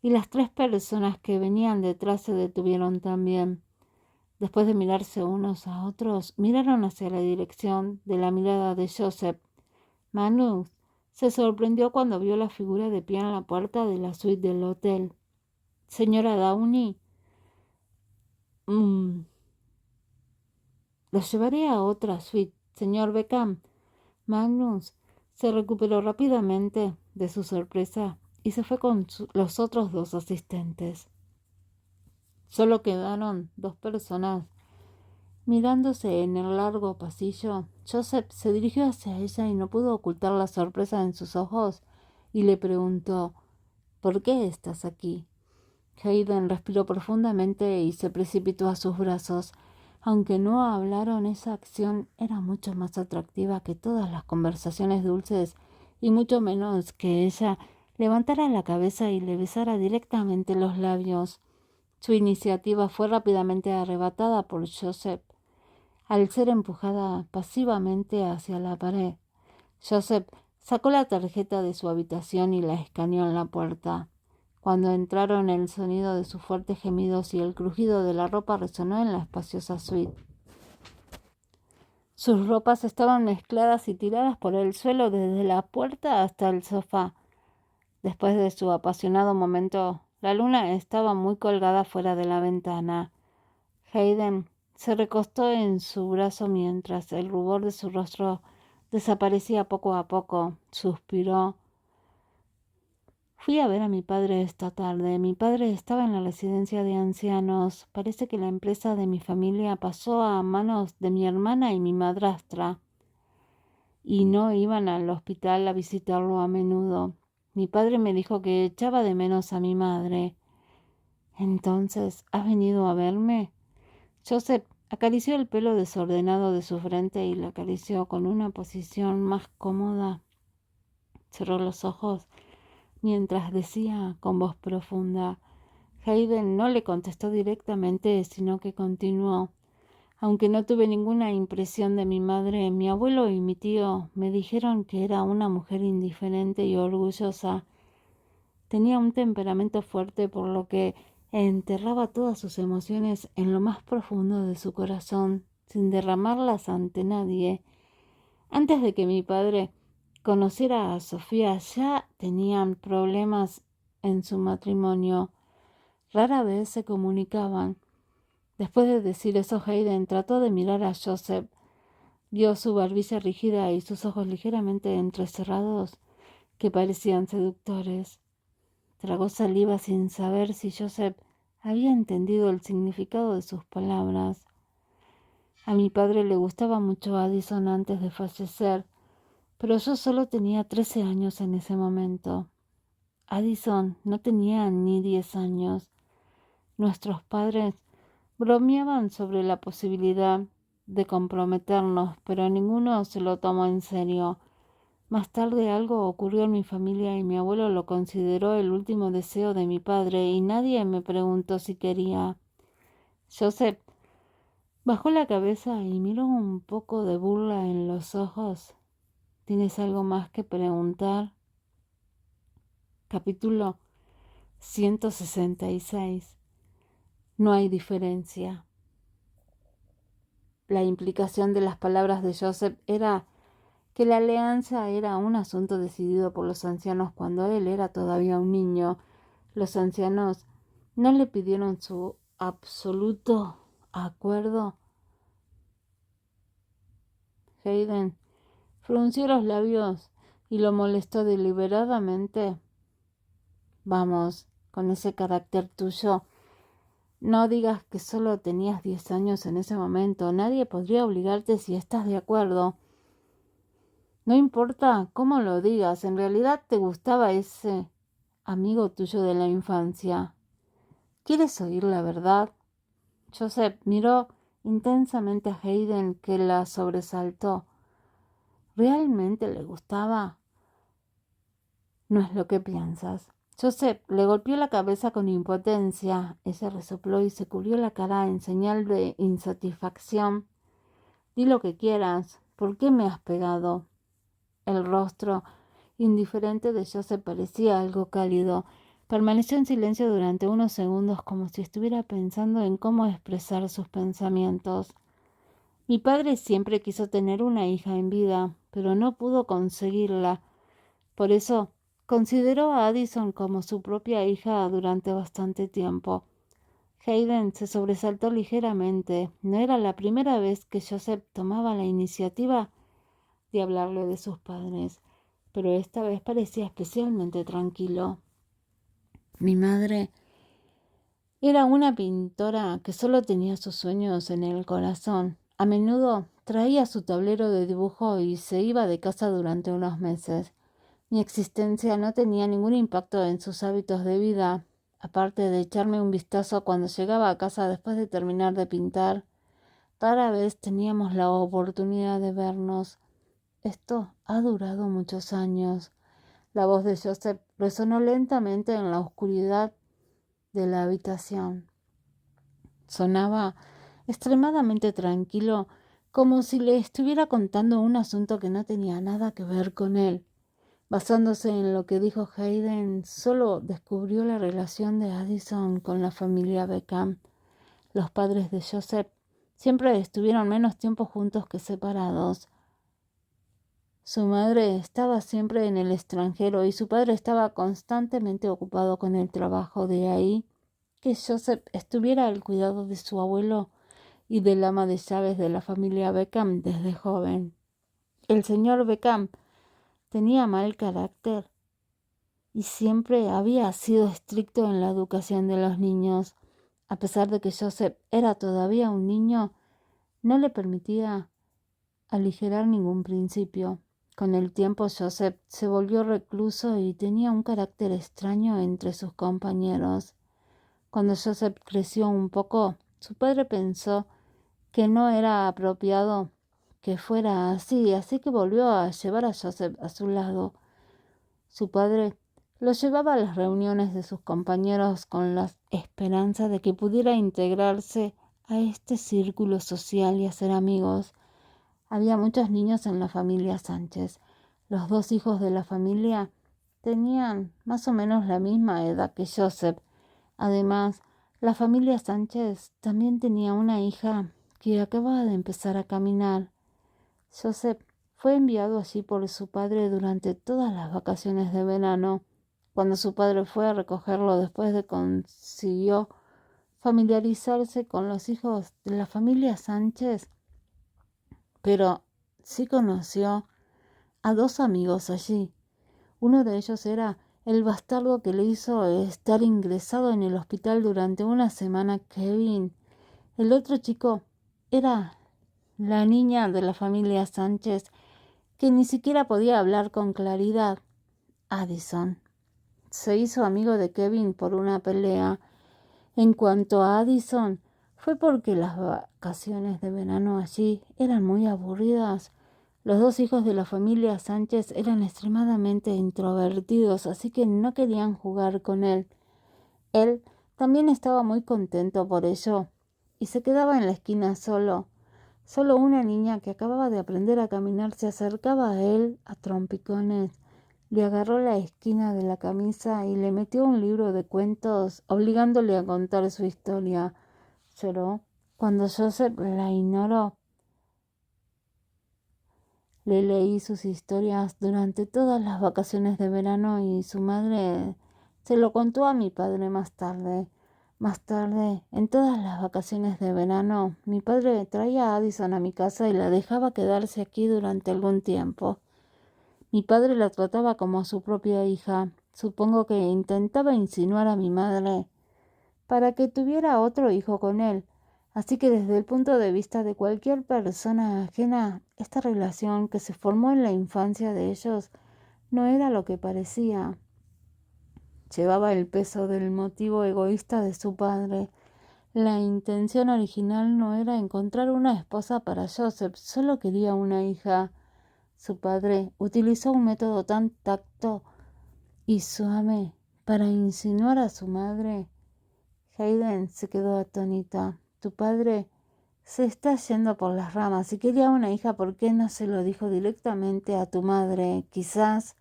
y las 3 personas que venían detrás se detuvieron también. Después de mirarse unos a otros, miraron hacia la dirección de la mirada de Joseph. Magnus se sorprendió cuando vio la figura de pie en la puerta de la suite del hotel. Señora Downey, lo llevaré a otra suite. Señor Beckham. Magnus se recuperó rápidamente de su sorpresa y se fue con los otros 2 asistentes. Solo quedaron 2 personas mirándose en el largo pasillo. Joseph se dirigió hacia ella y no pudo ocultar la sorpresa en sus ojos y le preguntó: ¿por qué estás aquí? Hayden respiró profundamente y se precipitó a sus brazos. Aunque no hablaron, esa acción era mucho más atractiva que todas las conversaciones dulces y mucho menos que ella levantara la cabeza y le besara directamente los labios. Su iniciativa fue rápidamente arrebatada por Joseph al ser empujada pasivamente hacia la pared. Joseph sacó la tarjeta de su habitación y la escaneó en la puerta. Cuando entraron, el sonido de sus fuertes gemidos y el crujido de la ropa resonó en la espaciosa suite. Sus ropas estaban mezcladas y tiradas por el suelo desde la puerta hasta el sofá. Después de su apasionado momento, la luna estaba muy colgada fuera de la ventana. Hayden se recostó en su brazo mientras el rubor de su rostro desaparecía poco a poco. Suspiró. Fui a ver a mi padre esta tarde. Mi padre estaba en la residencia de ancianos. Parece que la empresa de mi familia pasó a manos de mi hermana y mi madrastra, y no iban al hospital a visitarlo a menudo. Mi padre me dijo que echaba de menos a mi madre. Entonces, ¿has venido a verme? Joseph Acarició el pelo desordenado de su frente y lo acarició con una posición más cómoda. Cerró los ojos mientras decía con voz profunda. Hayden no le contestó directamente, sino que continuó. Aunque no tuve ninguna impresión de mi madre, mi abuelo y mi tío me dijeron que era una mujer indiferente y orgullosa. Tenía un temperamento fuerte, por lo que enterraba todas sus emociones en lo más profundo de su corazón, sin derramarlas ante nadie. Antes de que mi padre conociera a Sofía, ya tenían problemas en su matrimonio. Rara vez se comunicaban. Después de decir eso, Hayden trató de mirar a Joseph. Vio su barbilla rígida y sus ojos ligeramente entrecerrados, que parecían seductores. Tragó saliva sin saber si Joseph había entendido el significado de sus palabras. A mi padre le gustaba mucho Addison antes de fallecer, pero yo solo tenía 13 años en ese momento. Addison no tenía ni 10 años. Nuestros padres bromeaban sobre la posibilidad de comprometernos, pero ninguno se lo tomó en serio. Más tarde algo ocurrió en mi familia y mi abuelo lo consideró el último deseo de mi padre y nadie me preguntó si quería. Joseph bajó la cabeza y miró un poco de burla en los ojos. ¿Tienes algo más que preguntar? Capítulo 166. No hay diferencia. La implicación de las palabras de Joseph era que la alianza era un asunto decidido por los ancianos cuando él era todavía un niño. Los ancianos no le pidieron su absoluto acuerdo. Hayden frunció los labios y lo molestó deliberadamente. Vamos, con ese carácter tuyo. No digas que solo tenías 10 años en ese momento. Nadie podría obligarte si estás de acuerdo. No importa cómo lo digas, en realidad te gustaba ese amigo tuyo de la infancia. ¿Quieres oír la verdad? Joseph miró intensamente a Hayden, que la sobresaltó. ¿Realmente le gustaba? No es lo que piensas. Joseph le golpeó la cabeza con impotencia. Ella resopló y se cubrió la cara en señal de insatisfacción. Di lo que quieras. ¿Por qué me has pegado? El rostro indiferente de Joseph parecía algo cálido. Permaneció en silencio durante unos segundos, como si estuviera pensando en cómo expresar sus pensamientos. Mi padre siempre quiso tener una hija en vida, pero no pudo conseguirla. Por eso consideró a Addison como su propia hija durante bastante tiempo. Hayden se sobresaltó ligeramente. No era la primera vez que Joseph tomaba la iniciativa de hablarle de sus padres, pero esta vez parecía especialmente tranquilo. Mi madre era una pintora que solo tenía sus sueños en el corazón. A menudo traía su tablero de dibujo y se iba de casa durante unos meses. Mi existencia no tenía ningún impacto en sus hábitos de vida, aparte de echarme un vistazo cuando llegaba a casa después de terminar de pintar. Rara vez teníamos la oportunidad de vernos. Esto ha durado muchos años. La voz de Joseph resonó lentamente en la oscuridad de la habitación. Sonaba extremadamente tranquilo, como si le estuviera contando un asunto que no tenía nada que ver con él. Basándose en lo que dijo Hayden, solo descubrió la relación de Addison con la familia Beckham. Los padres de Joseph siempre estuvieron menos tiempo juntos que separados. Su madre estaba siempre en el extranjero y su padre estaba constantemente ocupado con el trabajo. De ahí que Joseph estuviera al cuidado de su abuelo y del ama de llaves de la familia Beckham desde joven. El señor Beckham tenía mal carácter y siempre había sido estricto en la educación de los niños. A pesar de que Joseph era todavía un niño, no le permitía aligerar ningún principio. Con el tiempo Joseph se volvió recluso y tenía un carácter extraño entre sus compañeros. Cuando Joseph creció un poco, su padre pensó que no era apropiado que fuera así que volvió a llevar a Joseph a su lado. Su padre lo llevaba a las reuniones de sus compañeros con la esperanza de que pudiera integrarse a este círculo social y hacer amigos. Había muchos niños en la familia Sánchez. Los dos hijos de la familia tenían más o menos la misma edad que Joseph. Además, la familia Sánchez también tenía una hija que acababa de empezar a caminar. Joseph fue enviado allí por su padre durante todas las vacaciones de verano. Cuando su padre fue a recogerlo después de consiguió familiarizarse con los hijos de la familia Sánchez, pero sí conoció a dos amigos allí. Uno de ellos era el bastardo que le hizo estar ingresado en el hospital durante una semana, Kevin. El otro chico era la niña de la familia Sánchez, que ni siquiera podía hablar con claridad. Addison. Se hizo amigo de Kevin por una pelea. En cuanto a Addison, fue porque las vacaciones de verano allí eran muy aburridas. Los dos hijos de la familia Sánchez eran extremadamente introvertidos, así que no querían jugar con él. Él también estaba muy contento por ello, y se quedaba en la esquina solo. Solo una niña que acababa de aprender a caminar se acercaba a él a trompicones. Le agarró la esquina de la camisa y le metió un libro de cuentos, obligándole a contar su historia. Lloró cuando Joseph la ignoró. Le leí sus historias durante todas las vacaciones de verano y su madre se lo contó a mi padre más tarde. Más tarde, en todas las vacaciones de verano, mi padre traía a Addison a mi casa y la dejaba quedarse aquí durante algún tiempo. Mi padre la trataba como a su propia hija. Supongo que intentaba insinuar a mi madre para que tuviera otro hijo con él. Así que desde el punto de vista de cualquier persona ajena, esta relación que se formó en la infancia de ellos no era lo que parecía. Llevaba el peso del motivo egoísta de su padre. La intención original no era encontrar una esposa para Joseph, solo quería una hija. Su padre utilizó un método tan tacto y suave para insinuar a su madre. Hayden se quedó atónita. Tu padre se está yendo por las ramas. Si quería una hija, ¿por qué no se lo dijo directamente a tu madre? Quizás.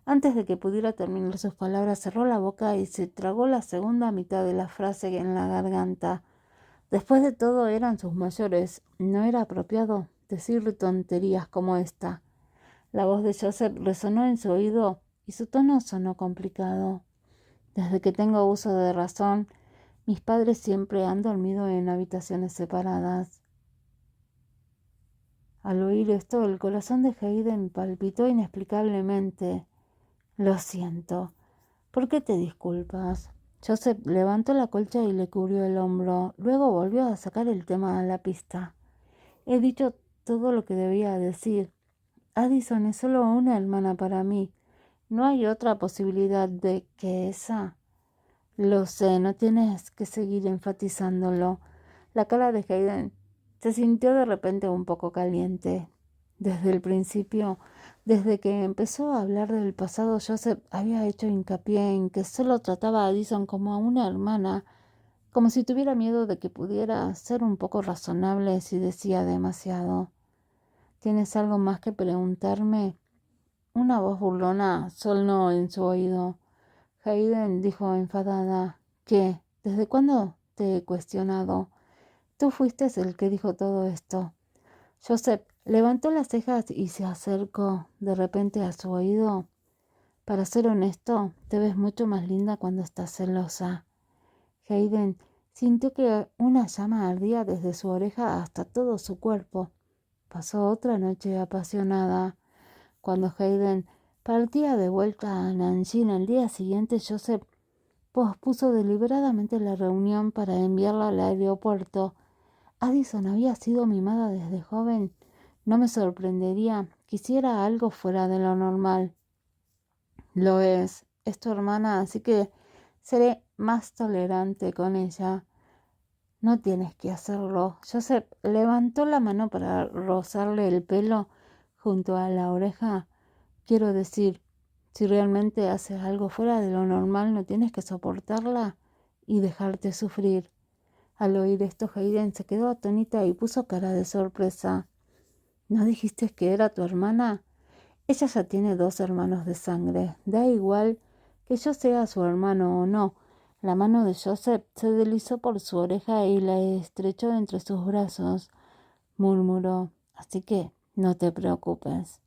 Antes de que pudiera terminar sus palabras, cerró la boca y se tragó la segunda mitad de la frase en la garganta. Después de todo, eran sus mayores. No era apropiado decir tonterías como esta. La voz de Joseph resonó en su oído y su tono sonó complicado. Desde que tengo uso de razón, mis padres siempre han dormido en habitaciones separadas. Al oír esto, el corazón de Hayden palpitó inexplicablemente. Lo siento. ¿Por qué te disculpas? Joseph levantó la colcha y le cubrió el hombro. Luego volvió a sacar el tema a la pista. He dicho todo lo que debía decir. Addison es solo una hermana para mí. No hay otra posibilidad de que esa. Lo sé, no tienes que seguir enfatizándolo. La cara de Hayden se sintió de repente un poco caliente. Desde el principio, desde que empezó a hablar del pasado, Joseph había hecho hincapié en que solo trataba a Addison como a una hermana, como si tuviera miedo de que pudiera ser un poco razonable si decía demasiado. ¿Tienes algo más que preguntarme? Una voz burlona sonó en su oído. Hayden dijo enfadada. ¿Qué? ¿Desde cuándo te he cuestionado? Tú fuiste el que dijo todo esto. Joseph levantó las cejas y se acercó de repente a su oído. Para ser honesto, te ves mucho más linda cuando estás celosa. Hayden sintió que una llama ardía desde su oreja hasta todo su cuerpo. Pasó otra noche apasionada. Cuando Hayden partía de vuelta a Nanjing el día siguiente, Joseph pospuso deliberadamente la reunión para enviarla al aeropuerto. Addison había sido mimada desde joven. No me sorprendería que hiciera algo fuera de lo normal. Lo es tu hermana, así que seré más tolerante con ella. No tienes que hacerlo. Joseph levantó la mano para rozarle el pelo junto a la oreja. Quiero decir, si realmente haces algo fuera de lo normal, no tienes que soportarla y dejarte sufrir. Al oír esto, Hayden se quedó atónita y puso cara de sorpresa. ¿No dijiste que era tu hermana? Ella ya tiene 2 hermanos de sangre. Da igual que yo sea su hermano o no. La mano de Joseph se deslizó por su oreja y la estrechó entre sus brazos. Murmuró, así que no te preocupes.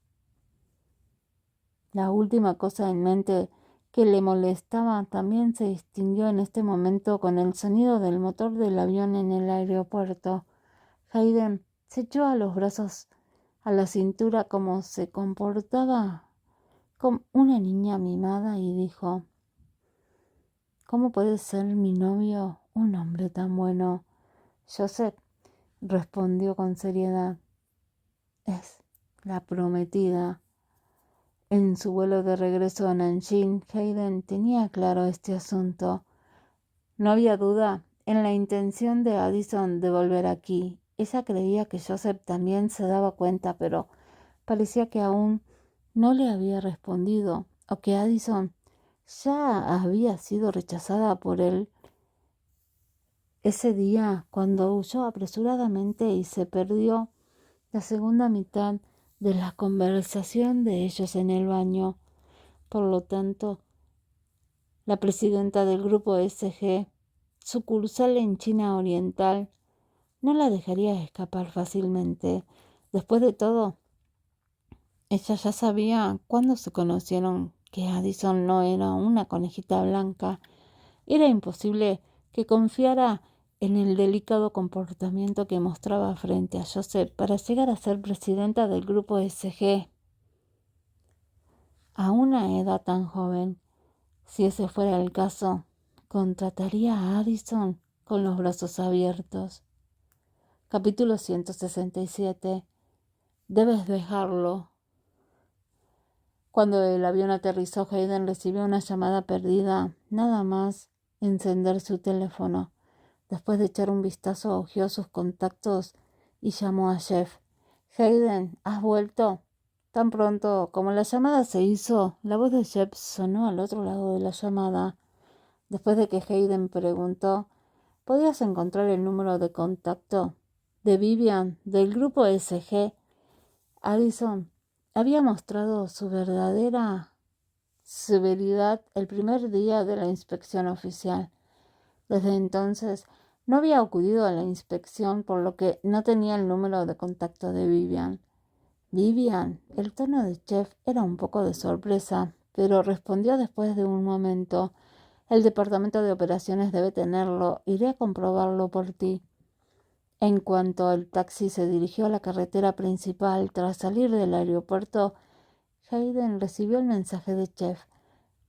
La última cosa en mente que le molestaba también se extinguió en este momento con el sonido del motor del avión en el aeropuerto. Hayden se echó a los brazos a la cintura como se comportaba como una niña mimada y dijo, ¿cómo puede ser mi novio un hombre tan bueno? Joseph respondió con seriedad, es la prometida. En su vuelo de regreso a Nanjing, Hayden tenía claro este asunto. No había duda en la intención de Addison de volver aquí. Ella creía que Joseph también se daba cuenta, pero parecía que aún no le había respondido, o que Addison ya había sido rechazada por él ese día cuando huyó apresuradamente y se perdió la segunda mitad de la conversación de ellos en el baño. Por lo tanto, la presidenta del grupo SG, sucursal en China Oriental, no la dejaría escapar fácilmente. Después de todo, ella ya sabía cuando se conocieron que Addison no era una conejita blanca. Era imposible que confiara en el delicado comportamiento que mostraba frente a Joseph para llegar a ser presidenta del grupo SG a una edad tan joven. Si ese fuera el caso, contrataría a Addison con los brazos abiertos. Capítulo 167. Debes dejarlo. Cuando el avión aterrizó, Hayden recibió una llamada perdida, nada más encender su teléfono. Después de echar un vistazo, hojeó sus contactos y llamó a Jeff. Hayden, ¿has vuelto? Tan pronto como la llamada se hizo, la voz de Jeff sonó al otro lado de la llamada. Después de que Hayden preguntó, ¿podías encontrar el número de contacto de Vivian del grupo SG? Addison había mostrado su verdadera severidad el primer día de la inspección oficial. Desde entonces no había acudido a la inspección, por lo que no tenía el número de contacto de Vivian. Vivian, el tono de Jeff era un poco de sorpresa, pero respondió después de un momento. El departamento de operaciones debe tenerlo. Iré a comprobarlo por ti. En cuanto el taxi se dirigió a la carretera principal tras salir del aeropuerto, Hayden recibió el mensaje de Jeff.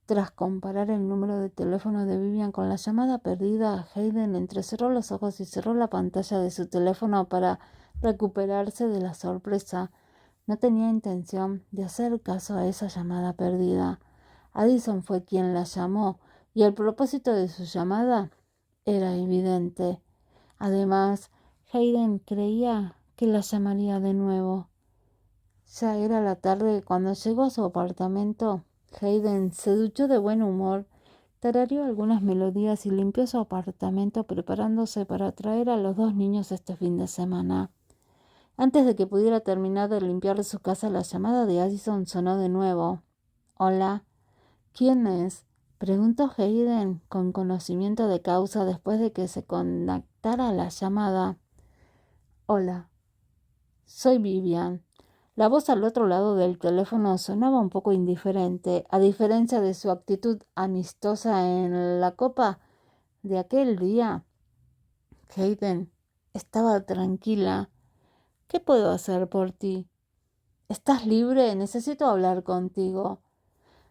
Tras comparar el número de teléfono de Vivian con la llamada perdida, Hayden entrecerró los ojos y cerró la pantalla de su teléfono para recuperarse de la sorpresa. No tenía intención de hacer caso a esa llamada perdida. Addison fue quien la llamó, y el propósito de su llamada era evidente. Además, Hayden creía que la llamaría de nuevo. Ya era la tarde cuando llegó a su apartamento. Hayden se duchó de buen humor, tarareó algunas melodías y limpió su apartamento preparándose para traer a los 2 niños este fin de semana. Antes de que pudiera terminar de limpiar su casa, la llamada de Addison sonó de nuevo. «Hola, ¿quién es?», preguntó Hayden con conocimiento de causa después de que se conectara la llamada. «Hola, soy Vivian». La voz al otro lado del teléfono sonaba un poco indiferente, a diferencia de su actitud amistosa en la copa de aquel día. Hayden estaba tranquila. «¿Qué puedo hacer por ti? ¿Estás libre? Necesito hablar contigo».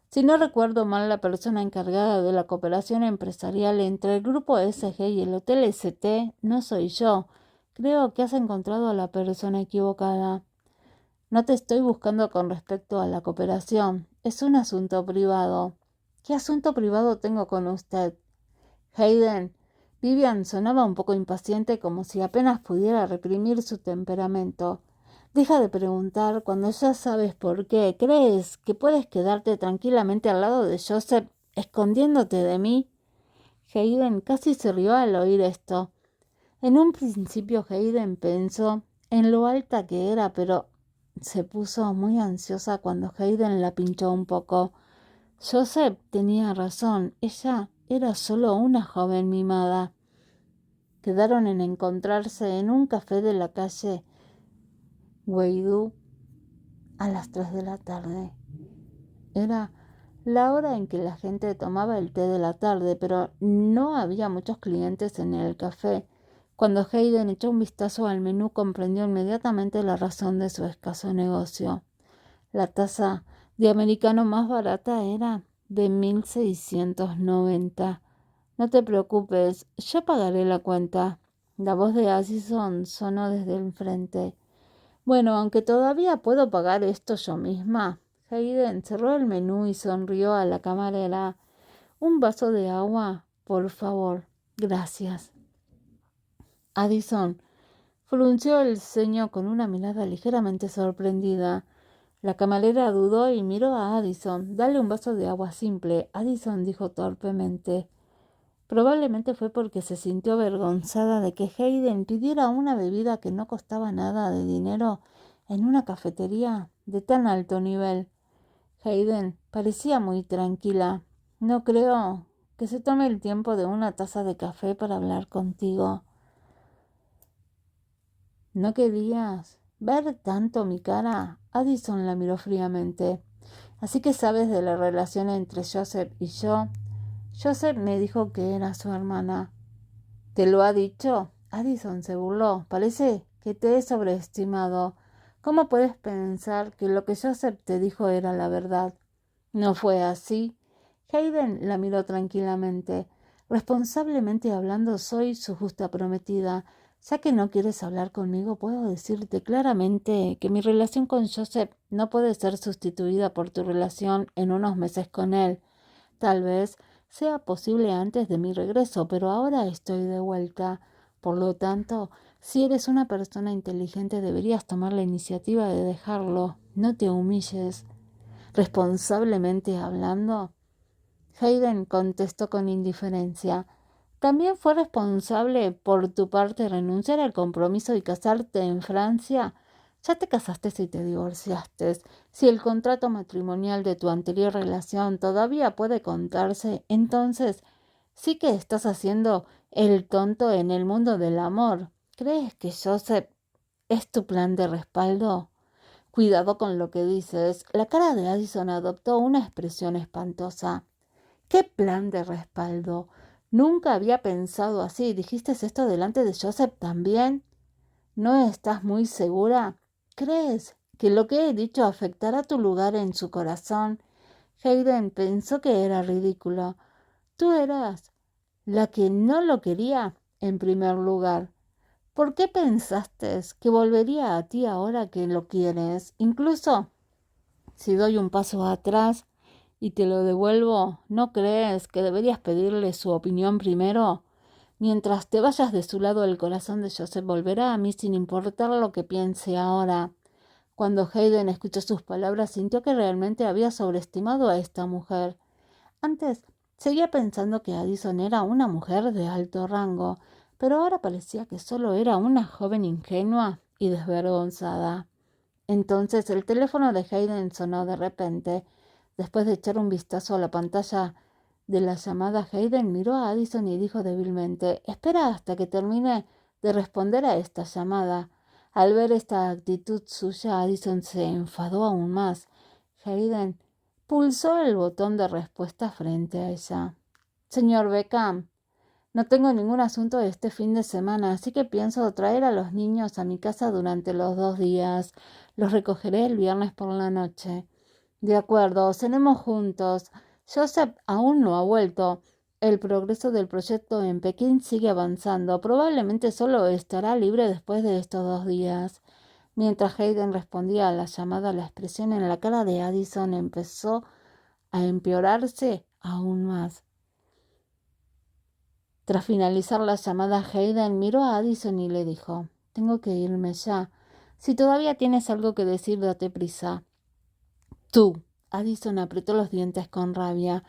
Si no recuerdo mal, la persona encargada de la cooperación empresarial entre el grupo SG y el Hotel ST no soy yo. Creo que has encontrado a la persona equivocada. No te estoy buscando con respecto a la cooperación. Es un asunto privado. ¿Qué asunto privado tengo con usted? Hayden, Vivian sonaba un poco impaciente, como si apenas pudiera reprimir su temperamento. Deja de preguntar cuando ya sabes por qué. ¿Crees que puedes quedarte tranquilamente al lado de Joseph, escondiéndote de mí? Hayden casi se rió al oír esto. En un principio Hayden pensó en lo alta que era, pero se puso muy ansiosa cuando Hayden la pinchó un poco. Joseph tenía razón, ella era solo una joven mimada. Quedaron en encontrarse en un café de la calle Weidú a las 3 de la tarde. Era la hora en que la gente tomaba el té de la tarde, pero no había muchos clientes en el café. Cuando Hayden echó un vistazo al menú, comprendió inmediatamente la razón de su escaso negocio. La taza de americano más barata era de 1.690. No te preocupes, yo pagaré la cuenta. La voz de Addison sonó desde el frente. Bueno, aunque todavía puedo pagar esto yo misma. Hayden cerró el menú y sonrió a la camarera. Un vaso de agua, por favor. Gracias. Addison frunció el ceño con una mirada ligeramente sorprendida. La camarera dudó y miró a Addison. Dale un vaso de agua simple, Addison dijo torpemente. Probablemente fue porque se sintió avergonzada de que Hayden pidiera una bebida que no costaba nada de dinero en una cafetería de tan alto nivel. Hayden parecía muy tranquila. No creo que se tome el tiempo de una taza de café para hablar contigo. ¿No querías ver tanto mi cara? Addison la miró fríamente. Así que sabes de la relación entre Joseph y yo. Joseph me dijo que era su hermana. ¿Te lo ha dicho? Addison se burló. Parece que te he sobreestimado. ¿Cómo puedes pensar que lo que Joseph te dijo era la verdad? ¿No fue así? Hayden la miró tranquilamente. Responsablemente hablando, soy su justa prometida. Ya que no quieres hablar conmigo, puedo decirte claramente que mi relación con Joseph no puede ser sustituida por tu relación en unos meses con él. Tal vez sea posible antes de mi regreso, pero ahora estoy de vuelta. Por lo tanto, si eres una persona inteligente, deberías tomar la iniciativa de dejarlo. No te humilles. Responsablemente hablando, Hayden contestó con indiferencia. ¿También fue responsable por tu parte renunciar al compromiso y casarte en Francia? Ya te casaste y te divorciaste. Si el contrato matrimonial de tu anterior relación todavía puede contarse, entonces sí que estás haciendo el tonto en el mundo del amor. ¿Crees que Joseph es tu plan de respaldo? Cuidado con lo que dices. La cara de Addison adoptó una expresión espantosa. ¿Qué plan de respaldo? Nunca había pensado así. ¿Dijiste esto delante de Joseph también? ¿No estás muy segura? ¿Crees que lo que he dicho afectará tu lugar en su corazón? Hayden pensó que era ridículo. Tú eras la que no lo quería en primer lugar. ¿Por qué pensaste que volvería a ti ahora que lo quieres? Incluso si doy un paso atrás y te lo devuelvo, ¿no crees que deberías pedirle su opinión primero? Mientras te vayas de su lado, el corazón de Joseph volverá a mí sin importar lo que piense ahora. Cuando Hayden escuchó sus palabras, sintió que realmente había sobreestimado a esta mujer. Antes seguía pensando que Addison era una mujer de alto rango, pero ahora parecía que solo era una joven ingenua y desvergonzada. Entonces el teléfono de Hayden sonó de repente. Después de echar un vistazo a la pantalla de la llamada, Hayden miró a Addison y dijo débilmente: «Espera hasta que termine de responder a esta llamada». Al ver esta actitud suya, Addison se enfadó aún más. Hayden pulsó el botón de respuesta frente a ella. «Señor Beckham, no tengo ningún asunto este fin de semana, así que pienso traer a los niños a mi casa durante los 2 días. Los recogeré el viernes por la noche». «De acuerdo, cenemos juntos». Joseph aún no ha vuelto. El progreso del proyecto en Pekín sigue avanzando. Probablemente solo estará libre después de estos 2 días. Mientras Hayden respondía a la llamada, la expresión en la cara de Addison empezó a empeorarse aún más. Tras finalizar la llamada, Hayden miró a Addison y le dijo: «Tengo que irme ya. Si todavía tienes algo que decir, date prisa». «Tú», Addison apretó los dientes con rabia,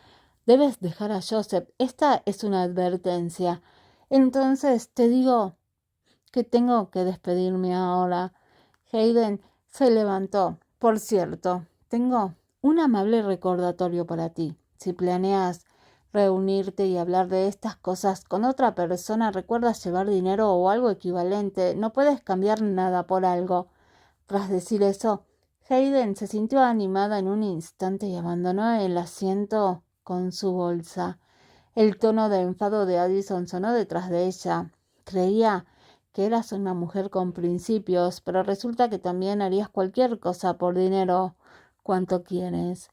«debes dejar a Joseph. Esta es una advertencia. Entonces te digo que tengo que despedirme ahora». Hayden se levantó. «Por cierto, tengo un amable recordatorio para ti. Si planeas reunirte y hablar de estas cosas con otra persona, recuerda llevar dinero o algo equivalente. No puedes cambiar nada por algo». Tras decir eso, Hayden se sintió animada en un instante y abandonó el asiento con su bolsa. El tono de enfado de Addison sonó detrás de ella. «Creía que eras una mujer con principios, pero resulta que también harías cualquier cosa por dinero. ¿Cuánto quieres?».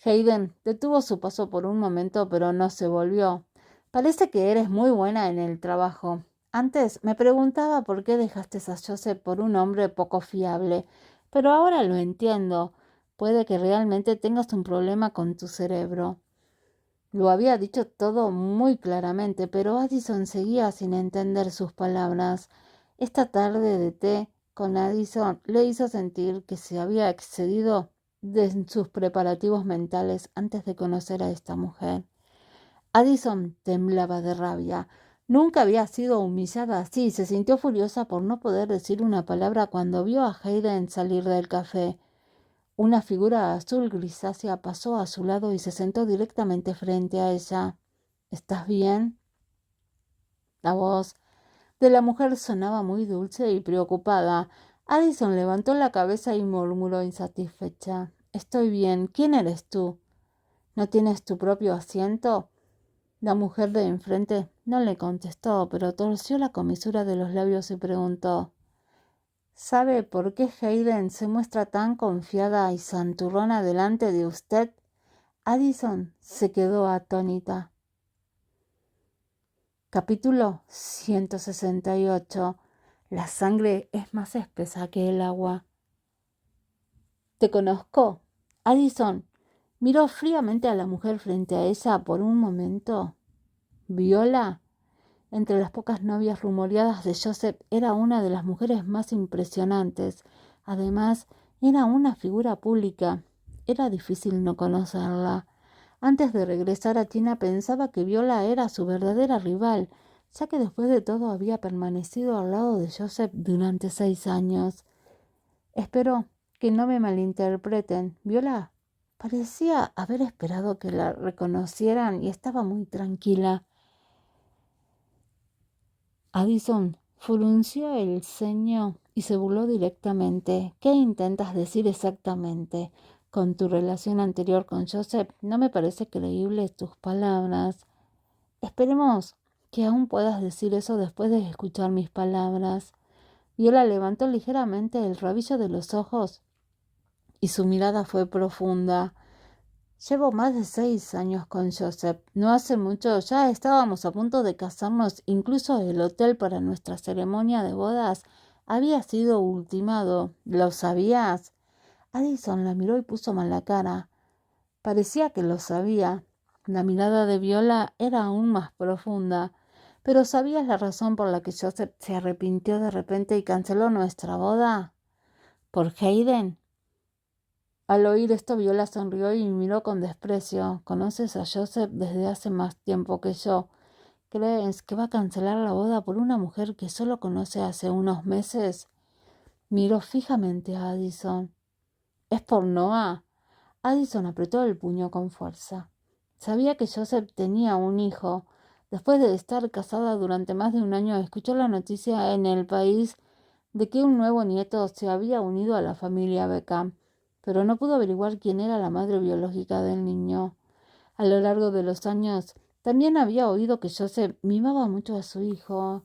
Hayden detuvo su paso por un momento, pero no se volvió. «Parece que eres muy buena en el trabajo. Antes me preguntaba por qué dejaste a Joseph por un hombre poco fiable, pero ahora lo entiendo. Puede que realmente tengas un problema con tu cerebro». Lo había dicho todo muy claramente, pero Addison seguía sin entender sus palabras. Esta tarde de té con Addison le hizo sentir que se había excedido en sus preparativos mentales antes de conocer a esta mujer. Addison temblaba de rabia. Nunca había sido humillada así. Se sintió furiosa por no poder decir una palabra cuando vio a Hayden salir del café. Una figura azul grisácea pasó a su lado y se sentó directamente frente a ella. «¿Estás bien?». La voz de la mujer sonaba muy dulce y preocupada. Addison levantó la cabeza y murmuró insatisfecha: «Estoy bien. ¿Quién eres tú? ¿No tienes tu propio asiento?». La mujer de enfrente no le contestó, pero torció la comisura de los labios y preguntó: «¿Sabe por qué Hayden se muestra tan confiada y santurrona delante de usted?». Addison se quedó atónita. Capítulo 168. La sangre es más espesa que el agua. «¿Te conozco?». Addison miró fríamente a la mujer frente a ella por un momento. «¿Viola?». Entre las pocas novias rumoreadas de Joseph, era una de las mujeres más impresionantes. Además, era una figura pública. Era difícil no conocerla. Antes de regresar a China pensaba que Viola era su verdadera rival, ya que después de todo había permanecido al lado de Joseph durante 6 años. «Espero que no me malinterpreten. Viola parecía haber esperado que la reconocieran y estaba muy tranquila». Addison frunció el ceño y se burló directamente. «¿Qué intentas decir exactamente con tu relación anterior con Joseph? No me parece creíble tus palabras». «Esperemos que aún puedas decir eso después de escuchar mis palabras». Viola levantó ligeramente el rabillo de los ojos y su mirada fue profunda. «Llevo más de 6 años con Joseph. No hace mucho ya estábamos a punto de casarnos. Incluso el hotel para nuestra ceremonia de bodas había sido ultimado. ¿Lo sabías?». Addison la miró y puso mala cara. Parecía que lo sabía. La mirada de Viola era aún más profunda. «¿Pero sabías la razón por la que Joseph se arrepintió de repente y canceló nuestra boda?». «¿Por Hayden?». Al oír esto, Viola sonrió y miró con desprecio. «¿Conoces a Joseph desde hace más tiempo que yo? ¿Crees que va a cancelar la boda por una mujer que solo conoce hace unos meses?». Miró fijamente a Addison. «¿Es por Noah?». Addison apretó el puño con fuerza. Sabía que Joseph tenía un hijo. Después de estar casada durante más de un año, escuchó la noticia en el país de que un nuevo nieto se había unido a la familia Beckham, pero no pudo averiguar quién era la madre biológica del niño. A lo largo de los años, también había oído que Joseph mimaba mucho a su hijo.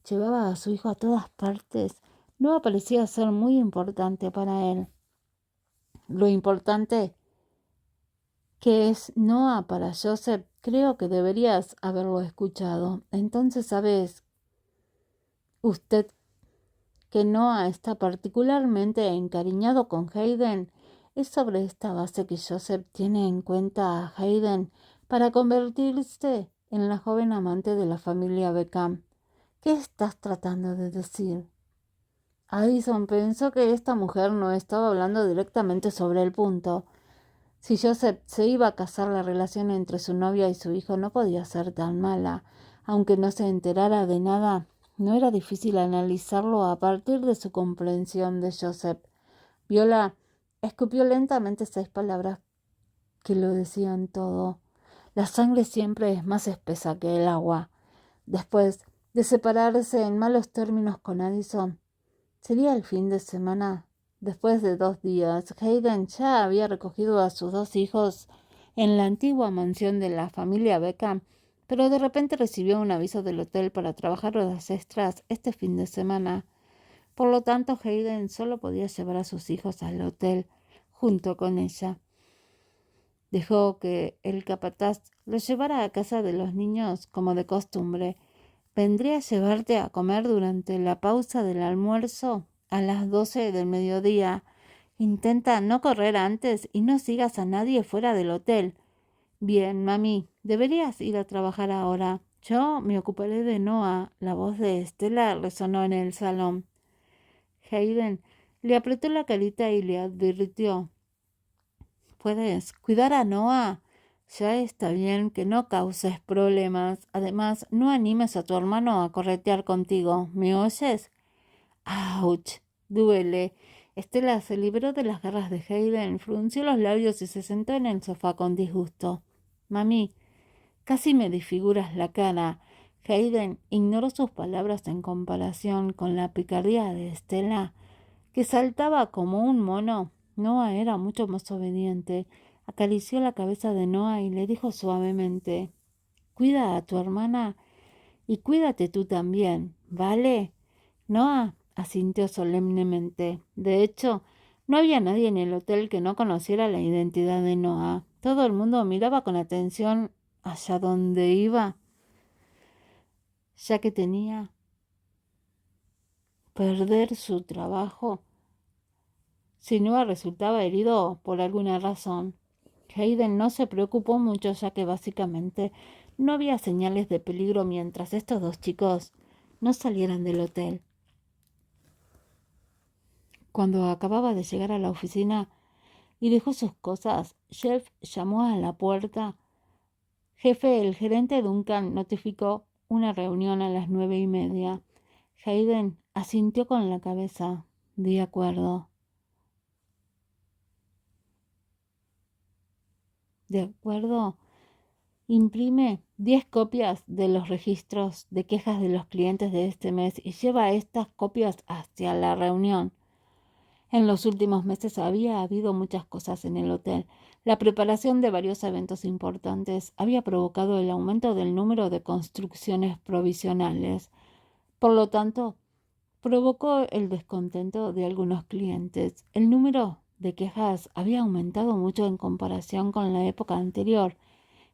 Llevaba a su hijo a todas partes. No parecía ser muy importante para él. Lo importante que es Noah para Joseph, creo que deberías haberlo escuchado. Entonces, ¿sabes usted que Noah está particularmente encariñado con Hayden? Es sobre esta base que Joseph tiene en cuenta a Hayden para convertirse en la joven amante de la familia Beckham. ¿Qué estás tratando de decir? Addison pensó que esta mujer no estaba hablando directamente sobre el punto. Si Joseph se iba a casar, la relación entre su novia y su hijo no podía ser tan mala. Aunque no se enterara de nada, no era difícil analizarlo a partir de su comprensión de Joseph. Viola escupió lentamente 6 palabras que lo decían todo. La sangre siempre es más espesa que el agua. Después de separarse en malos términos con Addison, sería el fin de semana. Después de 2 días, Hayden ya había recogido a sus 2 hijos en la antigua mansión de la familia Beckham, pero de repente recibió un aviso del hotel para trabajar horas extras este fin de semana. Por lo tanto, Hayden solo podía llevar a sus hijos al hotel junto con ella. Dejó que el capataz los llevara a casa de los niños como de costumbre. Vendré a llevarte a comer durante la pausa del almuerzo a las 12 del mediodía. Intenta no correr antes y no sigas a nadie fuera del hotel. Bien, mami, deberías ir a trabajar ahora. Yo me ocuparé de Noah. La voz de Estela resonó en el salón. Hayden le apretó la carita y le advirtió: ¿puedes cuidar a Noah? Ya está bien que no causes problemas. Además, no animes a tu hermano a corretear contigo. ¿Me oyes? ¡Auch! Duele. Estela se libró de las garras de Hayden, frunció los labios y se sentó en el sofá con disgusto. Mami, casi me desfiguras la cara. Hayden ignoró sus palabras en comparación con la picardía de Estela, que saltaba como un mono. Noah era mucho más obediente. Acarició la cabeza de Noah y le dijo suavemente: cuida a tu hermana y cuídate tú también, ¿vale? Noah asintió solemnemente. De hecho, no había nadie en el hotel que no conociera la identidad de Noah. Todo el mundo miraba con atención hacia donde iba, ya que tenía perder su trabajo si Noah resultaba herido por alguna razón. Hayden no se preocupó mucho, ya que básicamente no había señales de peligro mientras estos 2 chicos no salieran del hotel. Cuando acababa de llegar a la oficina y dejó sus cosas, Jeff llamó a la puerta. Jefe, el gerente Duncan notificó una reunión a las 9:30. Hayden asintió con la cabeza. De acuerdo. ¿De acuerdo? Imprime 10 copias de los registros de quejas de los clientes de este mes y lleva estas copias hacia la reunión. En los últimos meses había habido muchas cosas en el hotel. La preparación de varios eventos importantes había provocado el aumento del número de construcciones provisionales. Por lo tanto, provocó el descontento de algunos clientes. El número de quejas había aumentado mucho en comparación con la época anterior.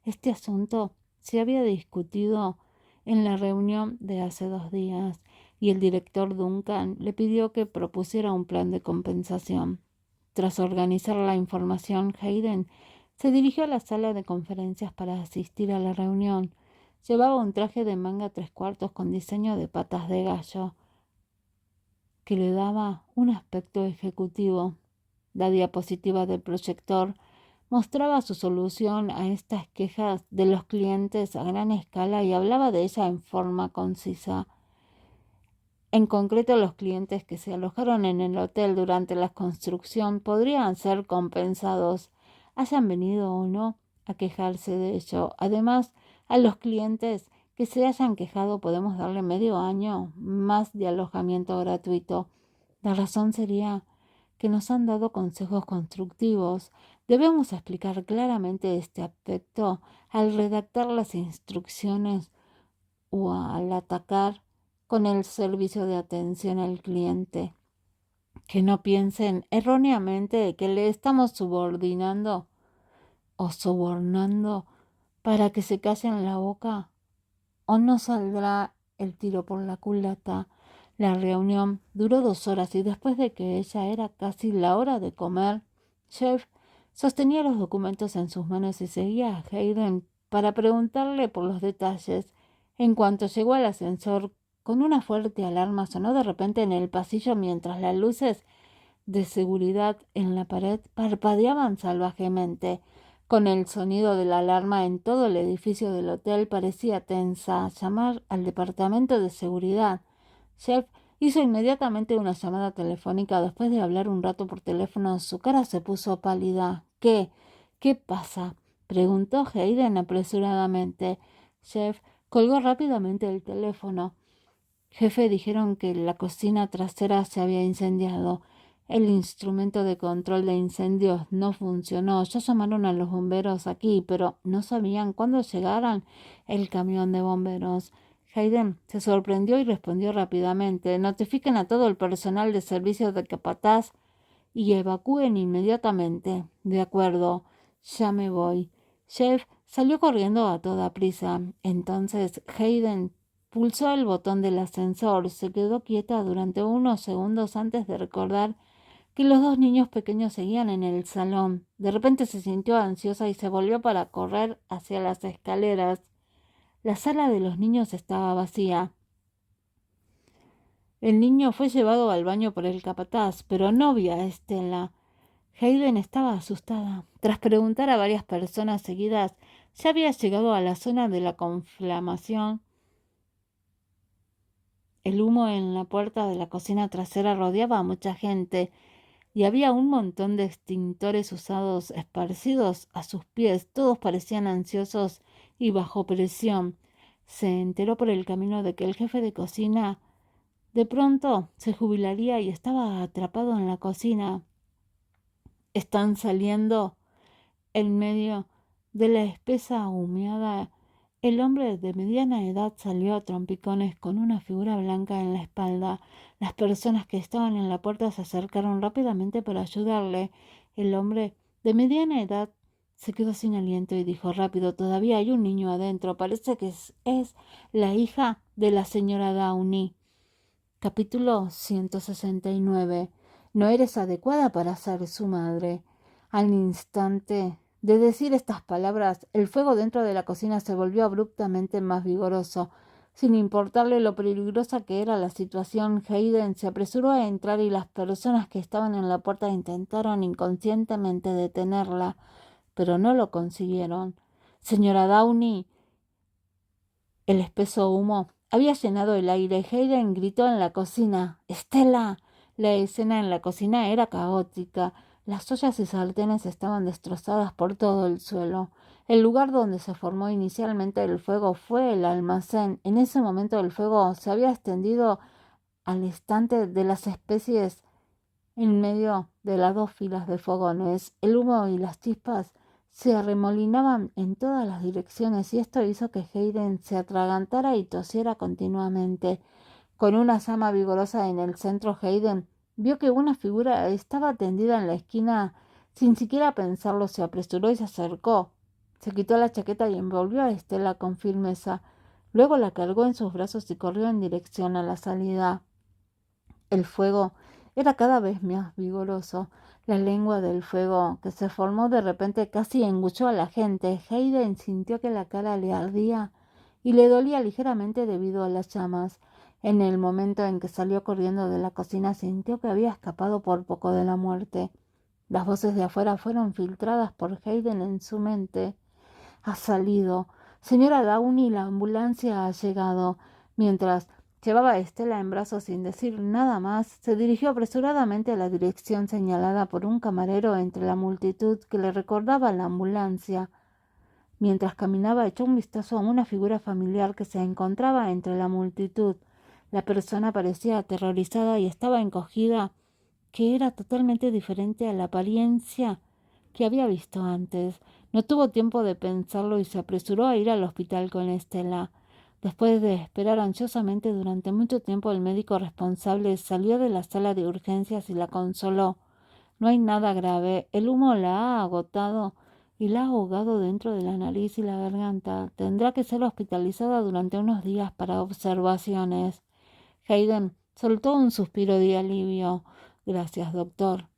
Este asunto se había discutido en la reunión de hace 2 días y el director Duncan le pidió que propusiera un plan de compensación. Tras organizar la información, Hayden se dirigió a la sala de conferencias para asistir a la reunión. Llevaba un traje de manga 3/4 con diseño de patas de gallo que le daba un aspecto ejecutivo. La diapositiva del proyector mostraba su solución a estas quejas de los clientes a gran escala y hablaba de ella en forma concisa. En concreto, los clientes que se alojaron en el hotel durante la construcción podrían ser compensados, hayan venido o no a quejarse de ello. Además, a los clientes que se hayan quejado podemos darle medio año más de alojamiento gratuito. La razón sería que nos han dado consejos constructivos. Debemos explicar claramente este aspecto al redactar las instrucciones o al atacar con el servicio de atención al cliente. Que no piensen erróneamente que le estamos subordinando o sobornando para que se callen la boca, o no saldrá el tiro por la culata. La reunión duró 2 horas y después de que ya era casi la hora de comer, Jeff sostenía los documentos en sus manos y seguía a Hayden para preguntarle por los detalles. En cuanto llegó al ascensor, con una fuerte alarma sonó de repente en el pasillo mientras las luces de seguridad en la pared parpadeaban salvajemente. Con el sonido de la alarma en todo el edificio del hotel parecía tensa. Llamar al departamento de seguridad. Jeff hizo inmediatamente una llamada telefónica. Después de hablar un rato por teléfono, su cara se puso pálida. ¿Qué? ¿Qué pasa? Preguntó Hayden apresuradamente. Jeff colgó rápidamente el teléfono. Jefe, dijeron que la cocina trasera se había incendiado. El instrumento de control de incendios no funcionó. Ya llamaron a los bomberos aquí, pero no sabían cuándo llegaran el camión de bomberos. Hayden se sorprendió y respondió rápidamente. Notifiquen a todo el personal de servicios de capataz y evacúen inmediatamente. De acuerdo, ya me voy. Jeff salió corriendo a toda prisa. Entonces Hayden pulsó el botón del ascensor. Se quedó quieta durante unos segundos antes de recordar que los dos niños pequeños seguían en el salón. De repente se sintió ansiosa y se volvió para correr hacia las escaleras. La sala de los niños estaba vacía. El niño fue llevado al baño por el capataz, pero no vio a Estela. Hayden estaba asustada. Tras preguntar a varias personas seguidas, ya había llegado a la zona de la conflamación. El humo en la puerta de la cocina trasera rodeaba a mucha gente y había un montón de extintores usados esparcidos a sus pies. Todos parecían ansiosos y bajo presión. Se enteró por el camino de que el jefe de cocina de pronto se jubilaría y estaba atrapado en la cocina. Están saliendo en medio de la espesa humeada. El hombre de mediana edad salió a trompicones con una figura blanca en la espalda. Las personas que estaban en la puerta se acercaron rápidamente para ayudarle. El hombre de mediana edad se quedó sin aliento y dijo rápido: todavía hay un niño adentro. Parece que es la hija de la señora Downey. Capítulo 169. No eres adecuada para ser su madre. Al instante de decir estas palabras, el fuego dentro de la cocina se volvió abruptamente más vigoroso. Sin importarle lo peligrosa que era la situación, Hayden se apresuró a entrar y las personas que estaban en la puerta intentaron inconscientemente detenerla, pero no lo consiguieron. Señora Downey, el espeso humo había llenado el aire. Hayden gritó en la cocina: ¡Estela! La escena en la cocina era caótica. Las ollas y sartenes estaban destrozadas por todo el suelo. El lugar donde se formó inicialmente el fuego fue el almacén. En ese momento el fuego se había extendido al estante de las especies en medio de las dos filas de fogones. El humo y las chispas se arremolinaban en todas las direcciones y esto hizo que Hayden se atragantara y tosiera continuamente. Con una llama vigorosa en el centro, Hayden vio que una figura estaba tendida en la esquina. Sin siquiera pensarlo, se apresuró y se acercó. Se quitó la chaqueta y envolvió a Estela con firmeza. Luego la cargó en sus brazos y corrió en dirección a la salida. El fuego era cada vez más vigoroso. La lengua del fuego que se formó de repente casi engulló a la gente. Hayden sintió que la cara le ardía y le dolía ligeramente debido a las llamas. En el momento en que salió corriendo de la cocina, sintió que había escapado por poco de la muerte. Las voces de afuera fueron filtradas por Hayden en su mente. Ha salido. Señora Downey, la ambulancia ha llegado. Mientras llevaba a Estela en brazos sin decir nada más, se dirigió apresuradamente a la dirección señalada por un camarero entre la multitud que le recordaba la ambulancia. Mientras caminaba, echó un vistazo a una figura familiar que se encontraba entre la multitud. La persona parecía aterrorizada y estaba encogida, que era totalmente diferente a la apariencia que había visto antes. No tuvo tiempo de pensarlo y se apresuró a ir al hospital con Estela. Después de esperar ansiosamente durante mucho tiempo, el médico responsable salió de la sala de urgencias y la consoló. No hay nada grave. El humo la ha agotado y la ha ahogado dentro de la nariz y la garganta. Tendrá que ser hospitalizada durante unos días para observaciones. Hayden soltó un suspiro de alivio. Gracias, doctor.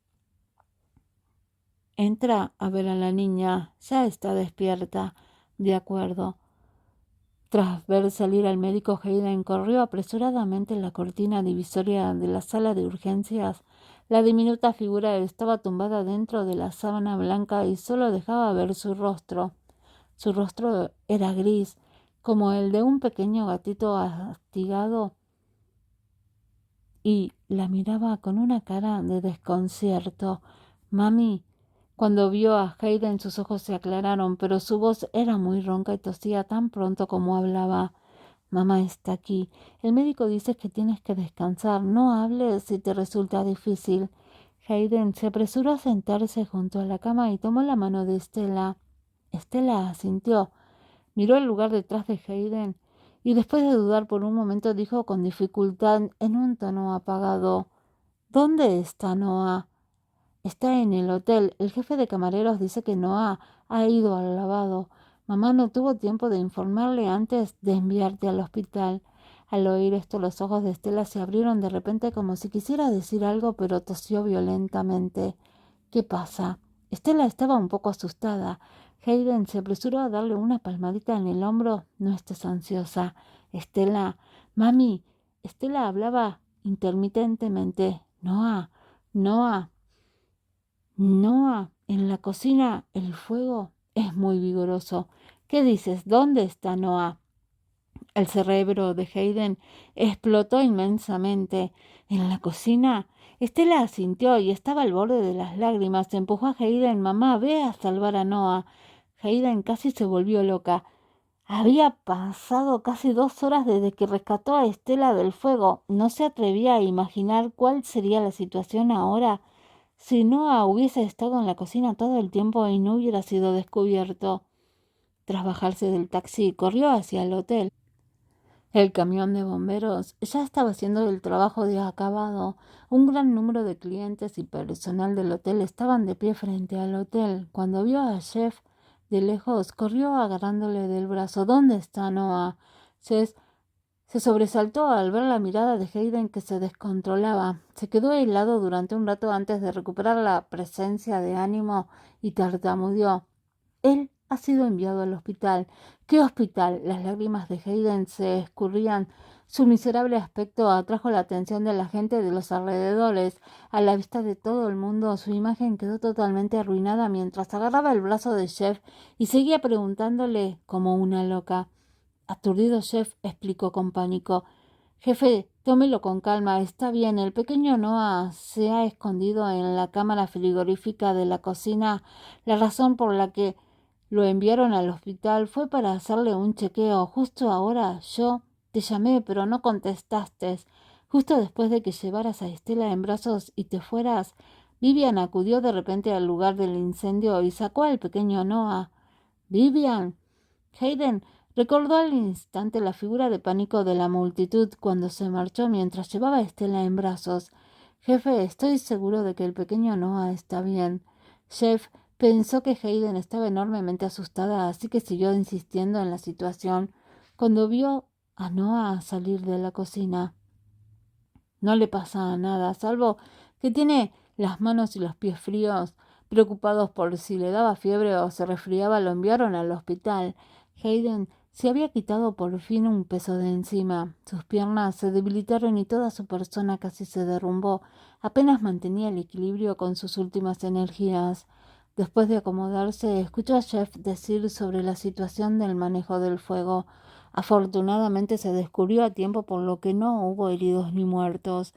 Entra a ver a la niña. Ya está despierta. De acuerdo. Tras ver salir al médico, Hayden corrió apresuradamente la cortina divisoria de la sala de urgencias. La diminuta figura estaba tumbada dentro de la sábana blanca y solo dejaba ver su rostro. Su rostro era gris, como el de un pequeño gatito castigado, y la miraba con una cara de desconcierto. Mami. Cuando vio a Hayden, sus ojos se aclararon, pero su voz era muy ronca y tosía tan pronto como hablaba. Mamá está aquí. El médico dice que tienes que descansar. No hables si te resulta difícil. Hayden se apresuró a sentarse junto a la cama y tomó la mano de Estela. Estela asintió. Miró el lugar detrás de Hayden y después de dudar por un momento dijo con dificultad en un tono apagado: ¿Dónde está Noah? Está en el hotel. El jefe de camareros dice que Noah ha ido al lavado. Mamá no tuvo tiempo de informarle antes de enviarte al hospital. Al oír esto, los ojos de Estela se abrieron de repente como si quisiera decir algo, pero tosió violentamente. ¿Qué pasa? Estela estaba un poco asustada. Hayden se apresuró a darle una palmadita en el hombro. No estés ansiosa. Estela, mami. Estela hablaba intermitentemente. Noah, Noah. Noah, en la cocina el fuego es muy vigoroso. ¿Qué dices? ¿Dónde está Noah? El cerebro de Hayden explotó inmensamente. ¿En la cocina? Estela asintió y estaba al borde de las lágrimas. Empujó a Hayden. Mamá, ve a salvar a Noah. Hayden casi se volvió loca. Había pasado casi 2 horas desde que rescató a Estela del fuego. No se atrevía a imaginar cuál sería la situación ahora si Noah hubiese estado en la cocina todo el tiempo y no hubiera sido descubierto. Tras bajarse del taxi, corrió hacia el hotel. El camión de bomberos ya estaba haciendo el trabajo de acabado. Un gran número de clientes y personal del hotel estaban de pie frente al hotel. Cuando vio a Jeff de lejos, corrió agarrándole del brazo. ¿Dónde está Noah? Se sobresaltó al ver la mirada de Hayden que se descontrolaba. Se quedó helado durante un rato antes de recuperar la presencia de ánimo y tartamudeó. Él ha sido enviado al hospital. ¿Qué hospital? Las lágrimas de Hayden se escurrían. Su miserable aspecto atrajo la atención de la gente de los alrededores. A la vista de todo el mundo, su imagen quedó totalmente arruinada mientras agarraba el brazo de Jeff y seguía preguntándole como una loca. Aturdido, Jeff explicó con pánico: Jefe, tómelo con calma. Está bien. El pequeño Noah se ha escondido en la cámara frigorífica de la cocina. La razón por la que lo enviaron al hospital fue para hacerle un chequeo. Justo ahora yo te llamé, pero no contestaste. Justo después de que llevaras a Estela en brazos y te fueras, Vivian acudió de repente al lugar del incendio y sacó al pequeño Noah. ¿Vivian? Hayden recordó al instante la figura de pánico de la multitud cuando se marchó mientras llevaba a Estela en brazos. Jefe, estoy seguro de que el pequeño Noah está bien. Jeff pensó que Hayden estaba enormemente asustada, así que siguió insistiendo en la situación. Cuando vio a Noah salir de la cocina, no le pasa nada, salvo que tiene las manos y los pies fríos. Preocupados por si le daba fiebre o se resfriaba, lo enviaron al hospital. Hayden se había quitado por fin un peso de encima. Sus piernas se debilitaron y toda su persona casi se derrumbó. Apenas mantenía el equilibrio con sus últimas energías. Después de acomodarse, escuchó a Jeff decir sobre la situación del manejo del fuego. Afortunadamente se descubrió a tiempo, por lo que no hubo heridos ni muertos,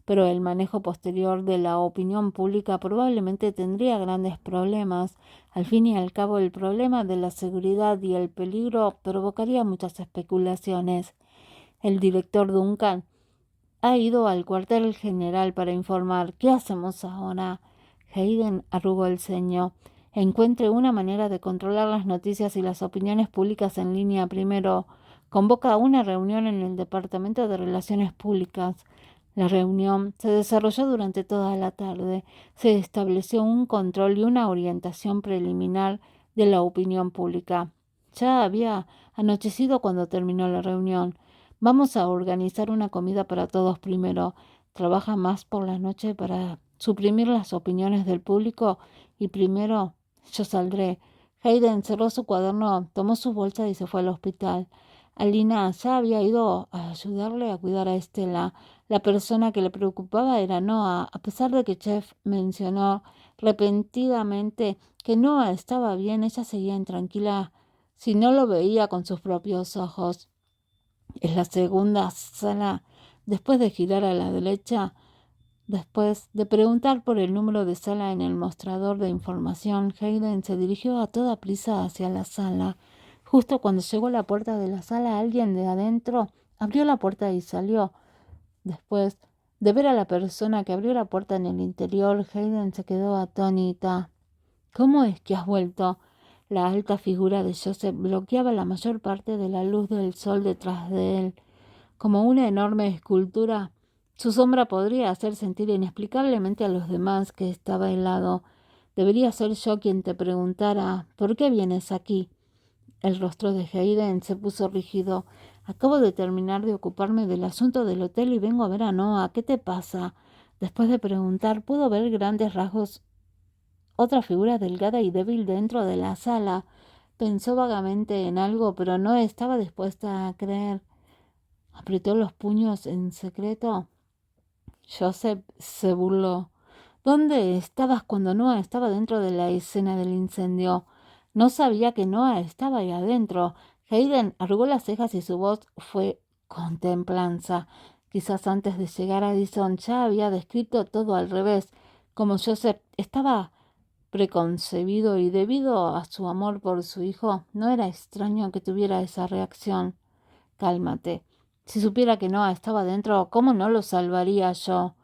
pero el manejo posterior de la opinión pública probablemente tendría grandes problemas. Al fin y al cabo, el problema de la seguridad y el peligro provocaría muchas especulaciones. El director Duncan ha ido al cuartel general para informar. ¿Qué hacemos ahora? Hayden arrugó el ceño. Encuentre una manera de controlar las noticias y las opiniones públicas en línea primero. Convoca una reunión en el Departamento de Relaciones Públicas. La reunión se desarrolló durante toda la tarde. Se estableció un control y una orientación preliminar de la opinión pública. Ya había anochecido cuando terminó la reunión. Vamos a organizar una comida para todos primero. Trabaja más por la noche para suprimir las opiniones del público y primero yo saldré. Hayden cerró su cuaderno, tomó su bolsa y se fue al hospital. Alina ya había ido a ayudarle a cuidar a Estela. La persona que le preocupaba era Noah, a pesar de que Jeff mencionó repentinamente que Noah estaba bien, ella seguía intranquila si no lo veía con sus propios ojos. En la segunda sala, después de girar a la derecha, después de preguntar por el número de sala en el mostrador de información, Hayden se dirigió a toda prisa hacia la sala. Justo cuando llegó a la puerta de la sala, alguien de adentro abrió la puerta y salió. Después de ver a la persona que abrió la puerta en el interior, Hayden se quedó atónita. ¿Cómo es que has vuelto? La alta figura de Joseph bloqueaba la mayor parte de la luz del sol detrás de él. Como una enorme escultura, su sombra podría hacer sentir inexplicablemente a los demás que estaba helado. Debería ser yo quien te preguntara, ¿por qué vienes aquí? El rostro de Hayden se puso rígido. Acabo de terminar de ocuparme del asunto del hotel y vengo a ver a Noah. ¿Qué te pasa? Después de preguntar, pudo ver grandes rasgos otra figura delgada y débil dentro de la sala. Pensó vagamente en algo, pero no estaba dispuesta a creer. Apretó los puños en secreto. Joseph se burló. ¿Dónde estabas cuando Noah estaba dentro de la escena del incendio? No sabía que Noah estaba ahí adentro. Hayden arrugó las cejas y su voz fue con templanza. Quizás antes de llegar a Addison ya había descrito todo al revés. Como Joseph estaba preconcebido y debido a su amor por su hijo, no era extraño que tuviera esa reacción. Cálmate. Si supiera que Noah estaba dentro, ¿cómo no lo salvaría yo?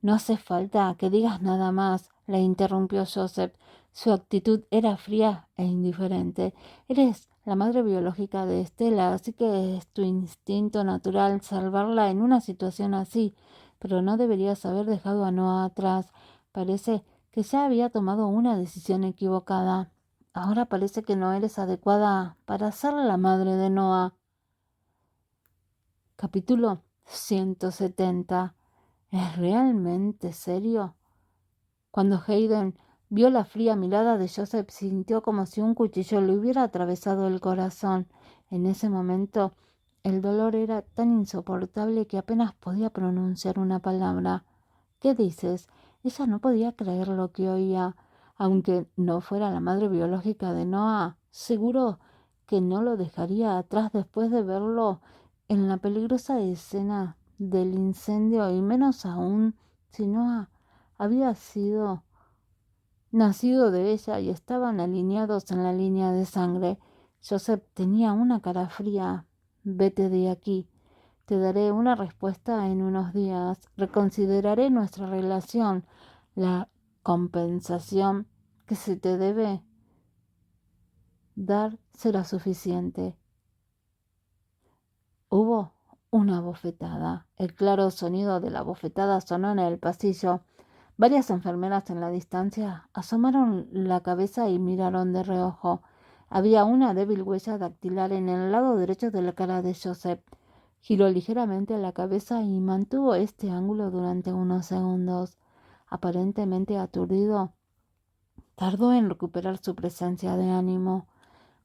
No hace falta que digas nada más, le interrumpió Joseph. Su actitud era fría e indiferente. Eres la madre biológica de Estela, así que es tu instinto natural salvarla en una situación así, pero no deberías haber dejado a Noah atrás. Parece que ya había tomado una decisión equivocada. Ahora parece que no eres adecuada para ser la madre de Noah. Capítulo 170. ¿Es realmente serio? Cuando Hayden vio la fría mirada de Joseph, sintió como si un cuchillo le hubiera atravesado el corazón. En ese momento, el dolor era tan insoportable que apenas podía pronunciar una palabra. ¿Qué dices? Ella no podía creer lo que oía. Aunque no fuera la madre biológica de Noah, seguro que no lo dejaría atrás después de verlo en la peligrosa escena del incendio, y menos aún si Noah había sido nacido de ella y estaban alineados en la línea de sangre. Joseph tenía una cara fría. Vete de aquí. Te daré una respuesta en unos días. Reconsideraré nuestra relación. La compensación que se te debe dar será suficiente. Hubo una bofetada. El claro sonido de la bofetada sonó en el pasillo. Varias enfermeras en la distancia asomaron la cabeza y miraron de reojo. Había una débil huella dactilar en el lado derecho de la cara de Joseph. Giró ligeramente la cabeza y mantuvo este ángulo durante unos segundos. Aparentemente aturdido, tardó en recuperar su presencia de ánimo.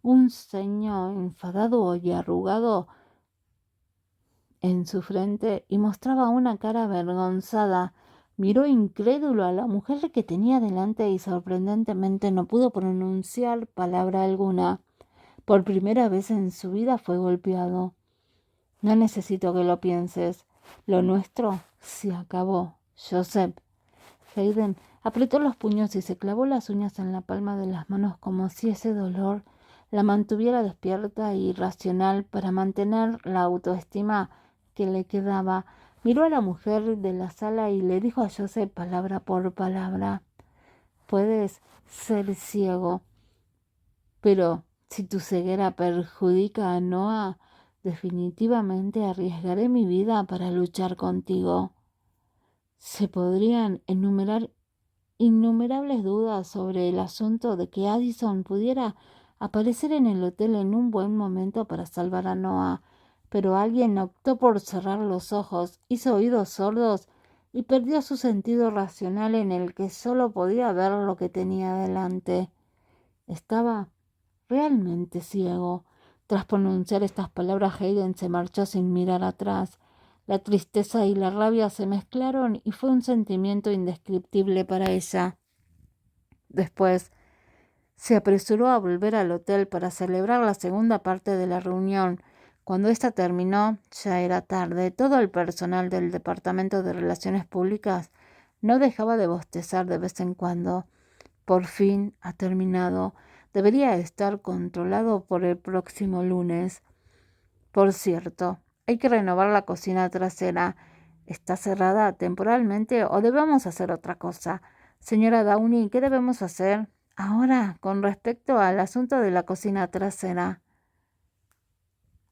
Un ceño enfadado y arrugado en su frente y mostraba una cara avergonzada. Miró incrédulo a la mujer que tenía delante y sorprendentemente no pudo pronunciar palabra alguna. Por primera vez en su vida fue golpeado. No necesito que lo pienses. Lo nuestro se acabó, Joseph. Hayden apretó los puños y se clavó las uñas en la palma de las manos como si ese dolor la mantuviera despierta y racional para mantener la autoestima que le quedaba. Miró a la mujer de la sala y le dijo a Joseph palabra por palabra: puedes ser ciego, pero si tu ceguera perjudica a Noah, definitivamente arriesgaré mi vida para luchar contigo. Se podrían enumerar innumerables dudas sobre el asunto de que Addison pudiera aparecer en el hotel en un buen momento para salvar a Noah, pero alguien optó por cerrar los ojos, hizo oídos sordos y perdió su sentido racional en el que solo podía ver lo que tenía delante. Estaba realmente ciego. Tras pronunciar estas palabras, Hayden se marchó sin mirar atrás. La tristeza y la rabia se mezclaron y fue un sentimiento indescriptible para ella. Después, se apresuró a volver al hotel para celebrar la segunda parte de la reunión. Cuando ésta terminó, ya era tarde. Todo el personal del Departamento de Relaciones Públicas no dejaba de bostezar de vez en cuando. Por fin ha terminado. Debería estar controlado por el próximo lunes. Por cierto, hay que renovar la cocina trasera. ¿Está cerrada temporalmente o debemos hacer otra cosa? Señora Downey, ¿qué debemos hacer? Ahora, con respecto al asunto de la cocina trasera.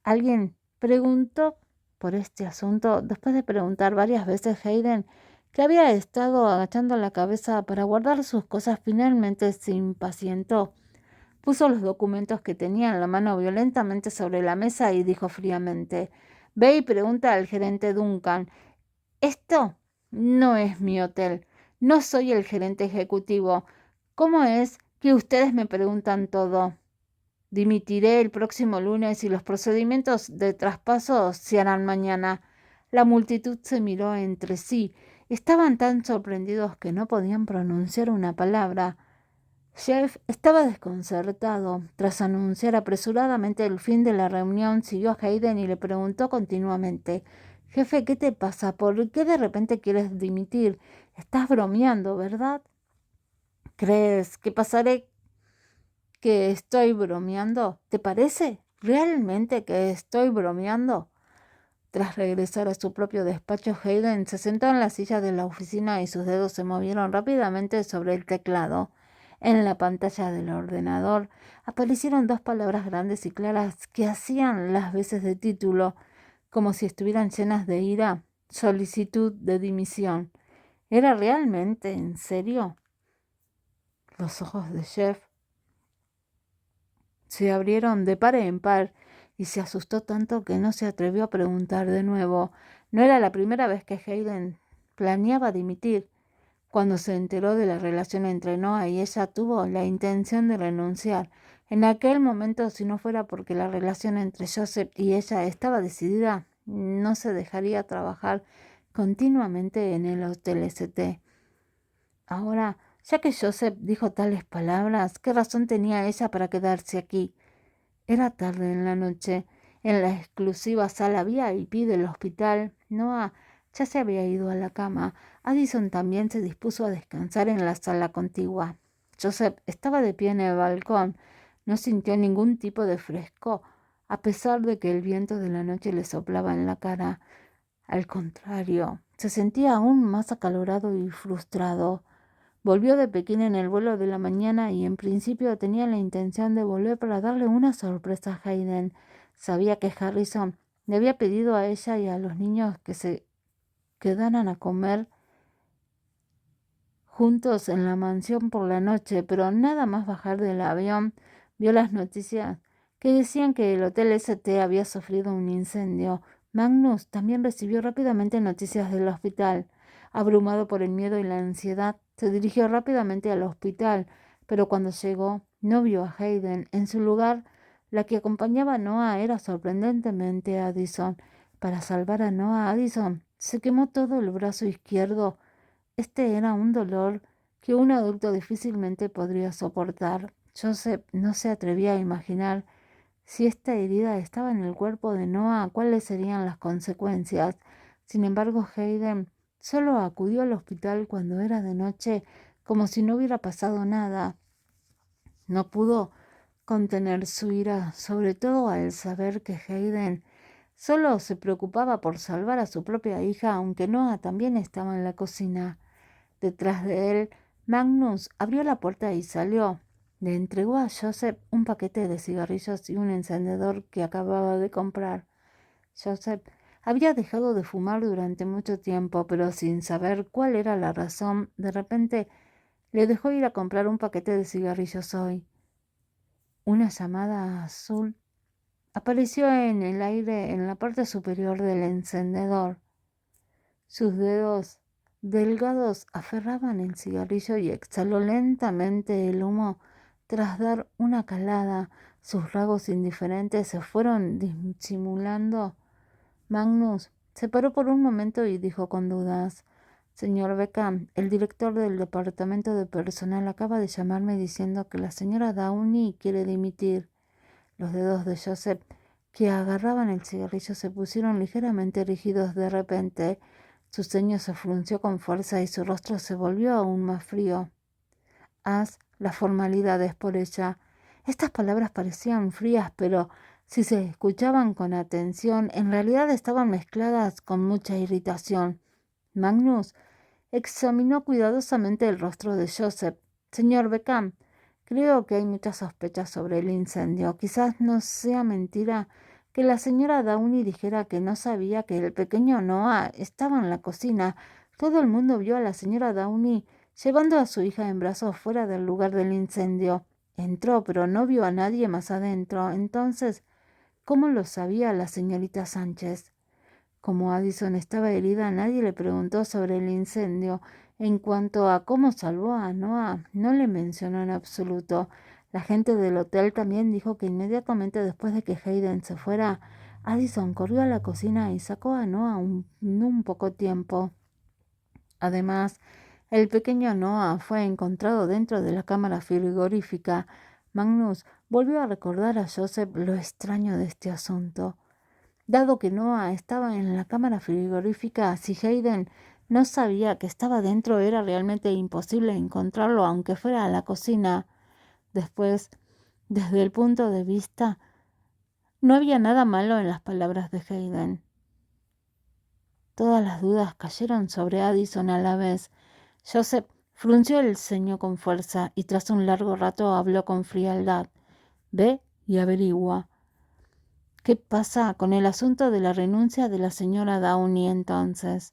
Alguien preguntó por este asunto después de preguntar varias veces. Hayden, que había estado agachando la cabeza para guardar sus cosas, finalmente se impacientó. Puso los documentos que tenía en la mano violentamente sobre la mesa y dijo fríamente: «Ve y pregunta al gerente Duncan. Esto no es mi hotel. No soy el gerente ejecutivo. ¿Cómo es que ustedes me preguntan todo? Dimitiré el próximo lunes y los procedimientos de traspaso se harán mañana». La multitud se miró entre sí. Estaban tan sorprendidos que no podían pronunciar una palabra. Jeff estaba desconcertado. Tras anunciar apresuradamente el fin de la reunión, siguió a Hayden y le preguntó continuamente: «Jefe, ¿qué te pasa? ¿Por qué de repente quieres dimitir? Estás bromeando, ¿verdad?» «¿Crees que pasaré que estoy bromeando? ¿Te parece realmente que estoy bromeando?» Tras regresar a su propio despacho, Hayden se sentó en la silla de la oficina y sus dedos se movieron rápidamente sobre el teclado. En la pantalla del ordenador aparecieron dos palabras grandes y claras que hacían las veces de título, como si estuvieran llenas de ira: «Solicitud de dimisión». ¿Era realmente en serio? Los ojos de Jeff se abrieron de par en par y se asustó tanto que no se atrevió a preguntar de nuevo. No era la primera vez que Hayden planeaba dimitir. Cuando se enteró de la relación entre Noah y ella, tuvo la intención de renunciar. En aquel momento, si no fuera porque la relación entre Joseph y ella estaba decidida, no se dejaría trabajar continuamente en el Hotel St. Ahora, ya que Joseph dijo tales palabras, ¿qué razón tenía ella para quedarse aquí? Era tarde en la noche. En la exclusiva sala VIP del hospital, Noah ya se había ido a la cama. Addison también se dispuso a descansar en la sala contigua. Joseph estaba de pie en el balcón. No sintió ningún tipo de fresco, a pesar de que el viento de la noche le soplaba en la cara. Al contrario, se sentía aún más acalorado y frustrado. Volvió de Pekín en el vuelo de la mañana y en principio tenía la intención de volver para darle una sorpresa a Hayden. Sabía que Harrison le había pedido a ella y a los niños que se quedaran a comer juntos en la mansión por la noche, pero nada más bajar del avión vio las noticias que decían que el Hotel St. había sufrido un incendio. Magnus también recibió rápidamente noticias del hospital. Abrumado por el miedo y la ansiedad, se dirigió rápidamente al hospital, pero cuando llegó no vio a Hayden. En su lugar, la que acompañaba a Noah era sorprendentemente Addison. Para salvar a Noah, Addison se quemó todo el brazo izquierdo. Este era un dolor que un adulto difícilmente podría soportar. Joseph no se atrevía a imaginar si esta herida estaba en el cuerpo de Noah, cuáles serían las consecuencias. Sin embargo, Hayden solo acudió al hospital cuando era de noche, como si no hubiera pasado nada. No pudo contener su ira, sobre todo al saber que Hayden solo se preocupaba por salvar a su propia hija, aunque Noah también estaba en la cocina. Detrás de él, Magnus abrió la puerta y salió. Le entregó a Joseph un paquete de cigarrillos y un encendedor que acababa de comprar. Joseph había dejado de fumar durante mucho tiempo, pero sin saber cuál era la razón, de repente le dejó ir a comprar un paquete de cigarrillos hoy. Una llamada azul apareció en el aire en la parte superior del encendedor. Sus dedos delgados aferraban el cigarrillo y exhaló lentamente el humo tras dar una calada, sus rasgos indiferentes se fueron disimulando. Magnus se paró por un momento y dijo con dudas: Señor Beckham, el director del departamento de personal acaba de llamarme diciendo que la señora Downey quiere dimitir. Los dedos de Joseph, que agarraban el cigarrillo, se pusieron ligeramente rígidos de repente. Su ceño se frunció con fuerza y su rostro se volvió aún más frío. Haz las formalidades por ella. Estas palabras parecían frías, pero si se escuchaban con atención, en realidad estaban mezcladas con mucha irritación. Magnus examinó cuidadosamente el rostro de Joseph. Señor Beckham, creo que hay muchas sospechas sobre el incendio. Quizás no sea mentira que la señora Downey dijera que no sabía que el pequeño Noah estaba en la cocina. Todo el mundo vio a la señora Downey llevando a su hija en brazos fuera del lugar del incendio. Entró, pero no vio a nadie más adentro. Entonces, ¿cómo lo sabía la señorita Sánchez? Como Addison estaba herida, nadie le preguntó sobre el incendio. En cuanto a cómo salvó a Noah, no le mencionó en absoluto. La gente del hotel también dijo que inmediatamente después de que Hayden se fuera, Addison corrió a la cocina y sacó a Noah en un poco tiempo. Además, el pequeño Noah fue encontrado dentro de la cámara frigorífica. Magnus volvió a recordar a Joseph lo extraño de este asunto. Dado que Noah estaba en la cámara frigorífica, si Hayden no sabía que estaba dentro, era realmente imposible encontrarlo, aunque fuera a la cocina. Después, desde el punto de vista, no había nada malo en las palabras de Hayden. Todas las dudas cayeron sobre Addison a la vez. Joseph frunció el ceño con fuerza y tras un largo rato habló con frialdad. Ve y averigua. ¿Qué pasa con el asunto de la renuncia de la señora Downey entonces?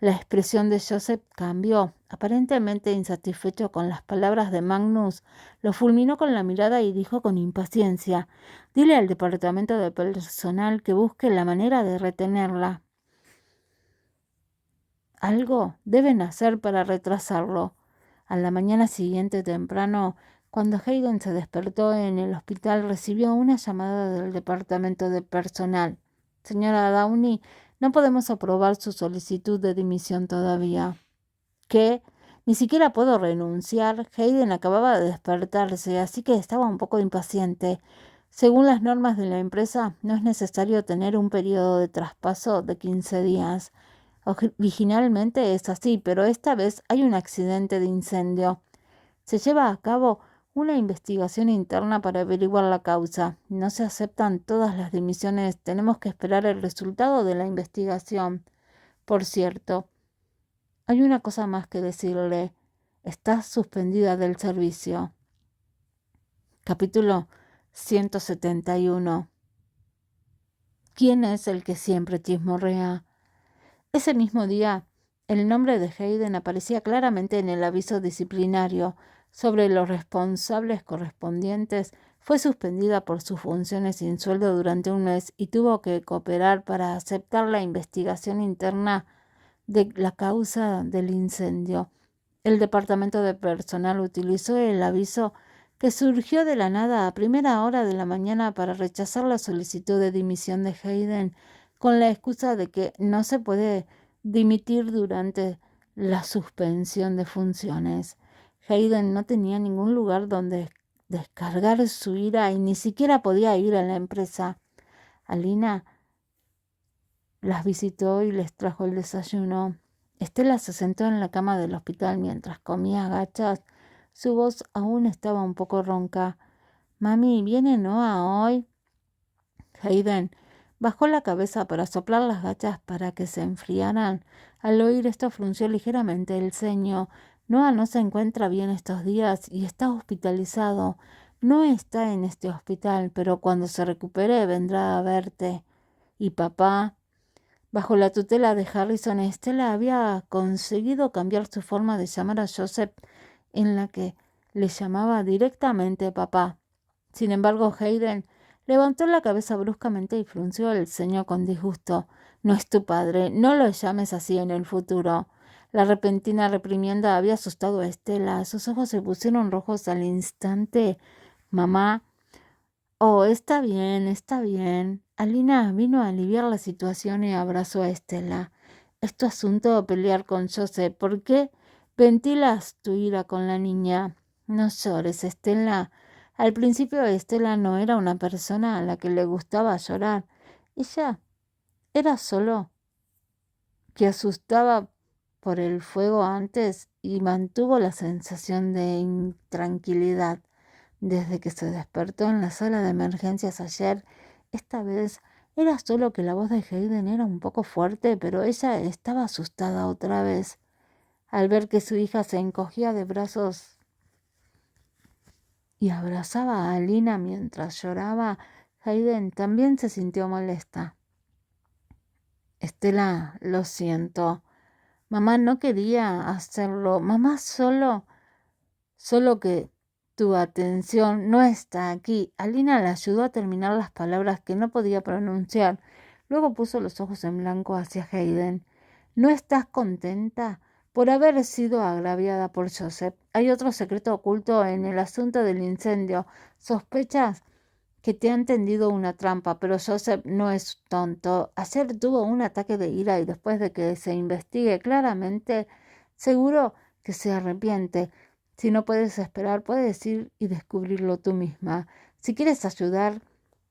La expresión de Joseph cambió. Aparentemente insatisfecho con las palabras de Magnus, lo fulminó con la mirada y dijo con impaciencia: Dile al departamento de personal que busque la manera de retenerla. Algo deben hacer para retrasarlo. A la mañana siguiente temprano, cuando Hayden se despertó en el hospital, recibió una llamada del departamento de personal. Señora Downey, no podemos aprobar su solicitud de dimisión todavía. ¿Qué? Ni siquiera puedo renunciar. Hayden acababa de despertarse, así que estaba un poco impaciente. Según las normas de la empresa, no es necesario tener un periodo de traspaso de 15 días. Originalmente es así, pero esta vez hay un accidente de incendio. Se lleva a cabo una investigación interna para averiguar la causa. No se aceptan todas las dimisiones. Tenemos que esperar el resultado de la investigación. Por cierto, hay una cosa más que decirle. Está suspendida del servicio. Capítulo 171. ¿Quién es el que siempre chismorrea? Ese mismo día, el nombre de Hayden aparecía claramente en el aviso disciplinario. Sobre los responsables correspondientes, fue suspendida por sus funciones sin sueldo durante un mes y tuvo que cooperar para aceptar la investigación interna de la causa del incendio. El departamento de personal utilizó el aviso que surgió de la nada a primera hora de la mañana para rechazar la solicitud de dimisión de Hayden, con la excusa de que no se puede dimitir durante la suspensión de funciones. Hayden no tenía ningún lugar donde descargar su ira y ni siquiera podía ir a la empresa. Alina las visitó y les trajo el desayuno. Estela se sentó en la cama del hospital mientras comía gachas. Su voz aún estaba un poco ronca. «Mami, ¿viene Noah hoy?» Hayden bajó la cabeza para soplar las gachas para que se enfriaran. Al oír esto frunció ligeramente el ceño. Noah no se encuentra bien estos días y está hospitalizado. No está en este hospital, pero cuando se recupere vendrá a verte. ¿Y papá? Bajo la tutela de Harrison, Estela había conseguido cambiar su forma de llamar a Joseph, en la que le llamaba directamente papá. Sin embargo, Hayden levantó la cabeza bruscamente y frunció el ceño con disgusto. «No es tu padre, no lo llames así en el futuro». La repentina reprimienda había asustado a Estela. Sus ojos se pusieron rojos al instante. Mamá, oh, está bien, está bien. Alina vino a aliviar la situación y abrazó a Estela. Es tu asunto pelear con Joseph. ¿Por qué ventilas tu ira con la niña? No llores, Estela. Al principio Estela no era una persona a la que le gustaba llorar. Ella era solo que asustaba por el fuego antes y mantuvo la sensación de intranquilidad desde que se despertó en la sala de emergencias ayer. Esta vez era solo que la voz de Hayden era un poco fuerte, pero ella estaba asustada otra vez. Al ver que su hija se encogía de brazos y abrazaba a Alina mientras lloraba, Hayden también se sintió molesta. Estela, lo siento. Mamá no quería hacerlo. Mamá solo que tu atención no está aquí. Alina le ayudó a terminar las palabras que no podía pronunciar. Luego puso los ojos en blanco hacia Hayden. ¿No estás contenta por haber sido agraviada por Joseph? Hay otro secreto oculto en el asunto del incendio. ¿Sospechas que te han tendido una trampa? Pero Joseph no es tonto. Ayer tuvo un ataque de ira y después de que se investigue claramente, seguro que se arrepiente. Si no puedes esperar, puedes ir y descubrirlo tú misma. Si quieres ayudar,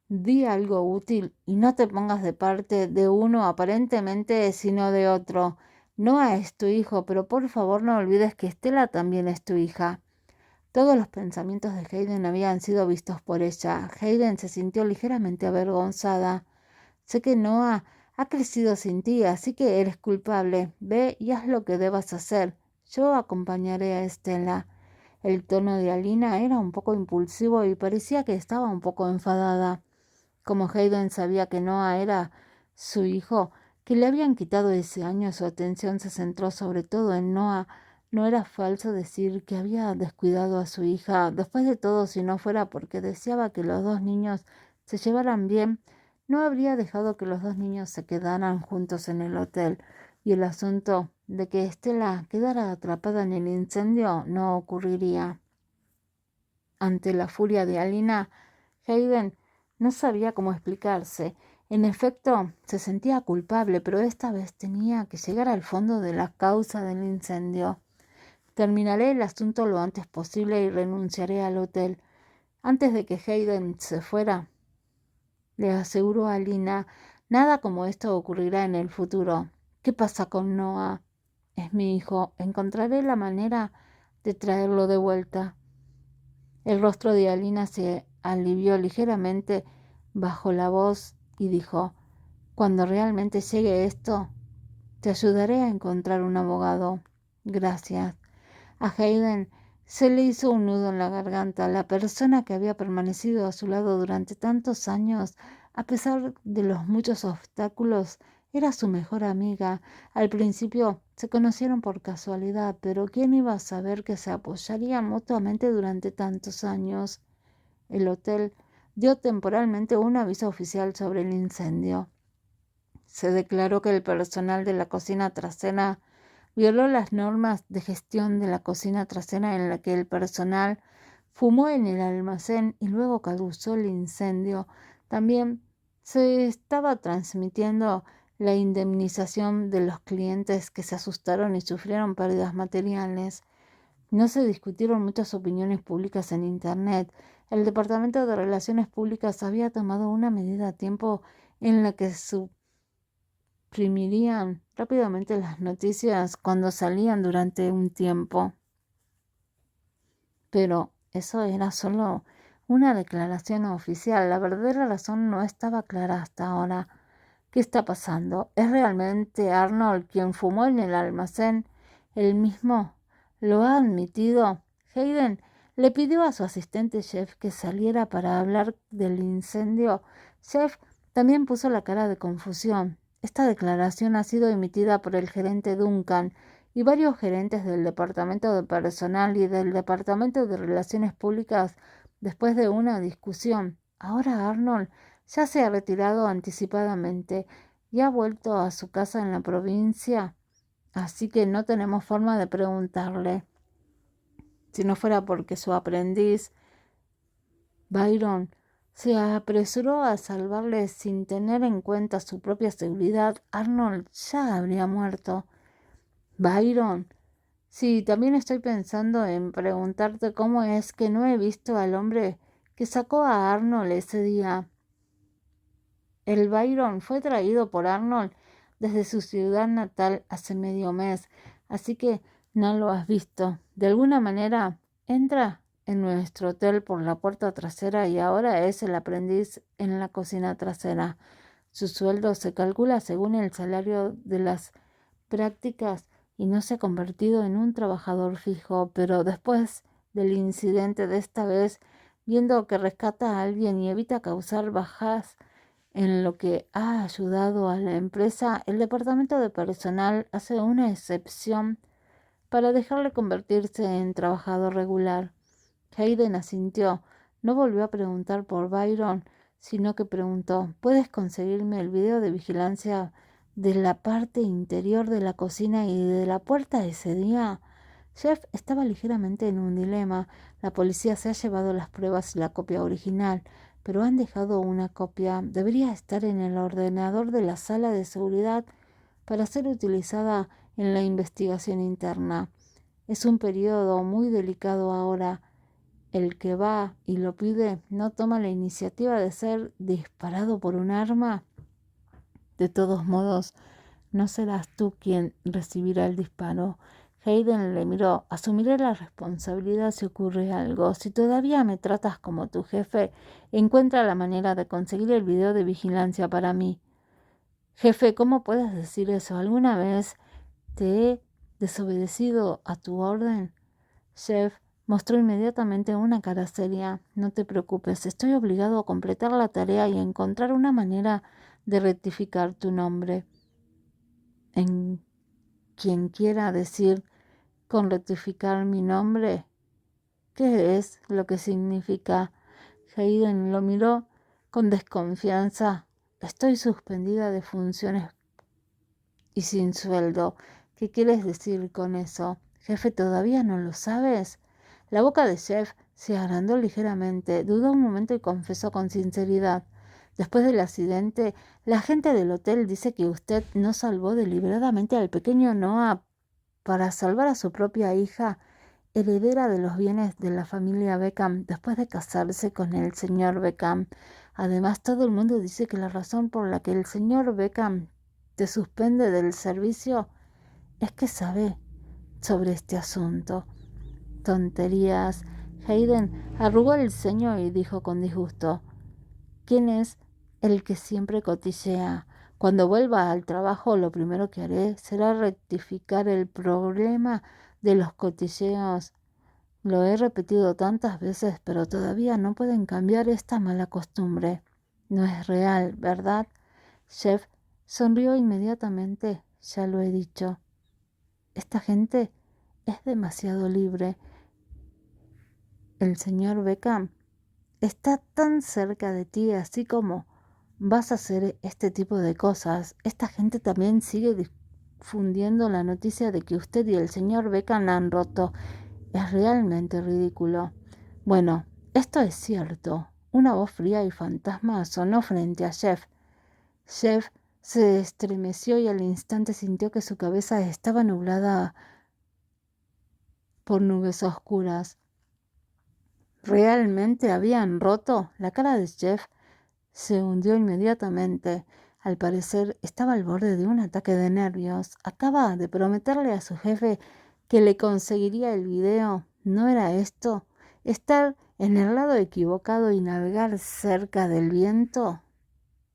di algo útil y no te pongas de parte de uno aparentemente, sino de otro. Noah es tu hijo, pero por favor no olvides que Estela también es tu hija. Todos los pensamientos de Hayden habían sido vistos por ella. Hayden se sintió ligeramente avergonzada. Sé que Noah ha crecido sin ti, así que eres culpable. Ve y haz lo que debas hacer. Yo acompañaré a Estela. El tono de Alina era un poco impulsivo y parecía que estaba un poco enfadada. Como Hayden sabía que Noah era su hijo, que le habían quitado ese año, su atención se centró sobre todo en Noah. No era falso decir que había descuidado a su hija. Después de todo, si no fuera porque deseaba que los dos niños se llevaran bien, no habría dejado que los dos niños se quedaran juntos en el hotel. Y el asunto de que Estela quedara atrapada en el incendio no ocurriría. Ante la furia de Alina, Hayden no sabía cómo explicarse. En efecto, se sentía culpable, pero esta vez tenía que llegar al fondo de la causa del incendio. Terminaré el asunto lo antes posible y renunciaré al hotel. Antes de que Hayden se fuera, le aseguró a Alina, nada como esto ocurrirá en el futuro. ¿Qué pasa con Noah? Es mi hijo. Encontraré la manera de traerlo de vuelta. El rostro de Alina se alivió ligeramente bajo la voz y dijo, cuando realmente llegue esto, te ayudaré a encontrar un abogado. Gracias. A Hayden se le hizo un nudo en la garganta. La persona que había permanecido a su lado durante tantos años, a pesar de los muchos obstáculos, era su mejor amiga. Al principio se conocieron por casualidad, pero ¿quién iba a saber que se apoyarían mutuamente durante tantos años? El hotel dio temporalmente un aviso oficial sobre el incendio. Se declaró que el personal de la cocina trasera violó las normas de gestión de la cocina trasera en la que el personal fumó en el almacén y luego causó el incendio. También se estaba transmitiendo la indemnización de los clientes que se asustaron y sufrieron pérdidas materiales. No se discutieron muchas opiniones públicas en Internet. El Departamento de Relaciones Públicas había tomado una medida a tiempo en la que suprimirían rápidamente las noticias cuando salían durante un tiempo. Pero eso era solo una declaración oficial. La verdadera razón no estaba clara hasta ahora. ¿Qué está pasando? ¿Es realmente Arnold quien fumó en el almacén? ¿Él mismo lo ha admitido? Hayden le pidió a su asistente Jeff que saliera para hablar del incendio. Jeff también puso la cara de confusión. Esta declaración ha sido emitida por el gerente Duncan y varios gerentes del Departamento de Personal y del Departamento de Relaciones Públicas después de una discusión. Ahora Arnold ya se ha retirado anticipadamente y ha vuelto a su casa en la provincia así que no tenemos forma de preguntarle. Si no fuera porque su aprendiz, Byron, se apresuró a salvarle sin tener en cuenta su propia seguridad, Arnold ya habría muerto. Byron, sí, también estoy pensando en preguntarte cómo es que no he visto al hombre que sacó a Arnold ese día. El Byron fue traído por Arnold desde su ciudad natal hace medio mes, así que no lo has visto. De alguna manera, entra en nuestro hotel por la puerta trasera y ahora es el aprendiz en la cocina trasera. Su sueldo se calcula según el salario de las prácticas y no se ha convertido en un trabajador fijo, pero después del incidente de esta vez, viendo que rescata a alguien y evita causar bajas en lo que ha ayudado a la empresa, el departamento de personal hace una excepción para dejarle convertirse en trabajador regular. Hayden asintió. No volvió a preguntar por Byron, sino que preguntó: ¿puedes conseguirme el video de vigilancia de la parte interior de la cocina y de la puerta ese día? Jeff estaba ligeramente en un dilema. La policía se ha llevado las pruebas y la copia original, pero han dejado una copia. Debería estar en el ordenador de la sala de seguridad para ser utilizada en la investigación interna. Es un periodo muy delicado ahora. El que va y lo pide no toma la iniciativa de ser disparado por un arma. De todos modos, no serás tú quien recibirá el disparo. Hayden le miró. Asumiré la responsabilidad si ocurre algo. Si todavía me tratas como tu jefe, encuentra la manera de conseguir el video de vigilancia para mí. Jefe, ¿cómo puedes decir eso? ¿Alguna vez te he desobedecido a tu orden? Jeff mostró inmediatamente una cara seria. No te preocupes, estoy obligado a completar la tarea y a encontrar una manera de rectificar tu nombre. En quien quiera decir con rectificar mi nombre, ¿qué es lo que significa? Hayden lo miró con desconfianza. Estoy suspendida de funciones y sin sueldo. ¿Qué quieres decir con eso? Jefe, ¿todavía no lo sabes? La boca de Jeff se agrandó ligeramente. Dudó un momento y confesó con sinceridad: después del accidente, la gente del hotel dice que usted no salvó deliberadamente al pequeño Noah para salvar a su propia hija, heredera de los bienes de la familia Beckham, después de casarse con el señor Beckham. Además, todo el mundo dice que la razón por la que el señor Beckham te suspende del servicio es que sabe sobre este asunto. Tonterías. Hayden arrugó el ceño y dijo con disgusto: ¿quién es el que siempre cotillea? Cuando vuelva al trabajo, lo primero que haré será rectificar el problema de los cotilleos. Lo he repetido tantas veces, pero todavía no pueden cambiar esta mala costumbre. No es real, ¿verdad? Jeff sonrió inmediatamente. Ya lo he dicho. Esta gente es demasiado libre. El señor Beckham está tan cerca de ti, así como vas a hacer este tipo de cosas. Esta gente también sigue difundiendo la noticia de que usted y el señor Beckham han roto. Es realmente ridículo. Bueno, esto es cierto. Una voz fría y fantasma sonó frente a Jeff. Jeff se estremeció y al instante sintió que su cabeza estaba nublada por nubes oscuras. ¿Realmente habían roto? La cara de Jeff se hundió inmediatamente. Al parecer estaba al borde de un ataque de nervios. Acaba de prometerle a su jefe que le conseguiría el video. ¿No era esto? ¿Estar en el lado equivocado y navegar cerca del viento?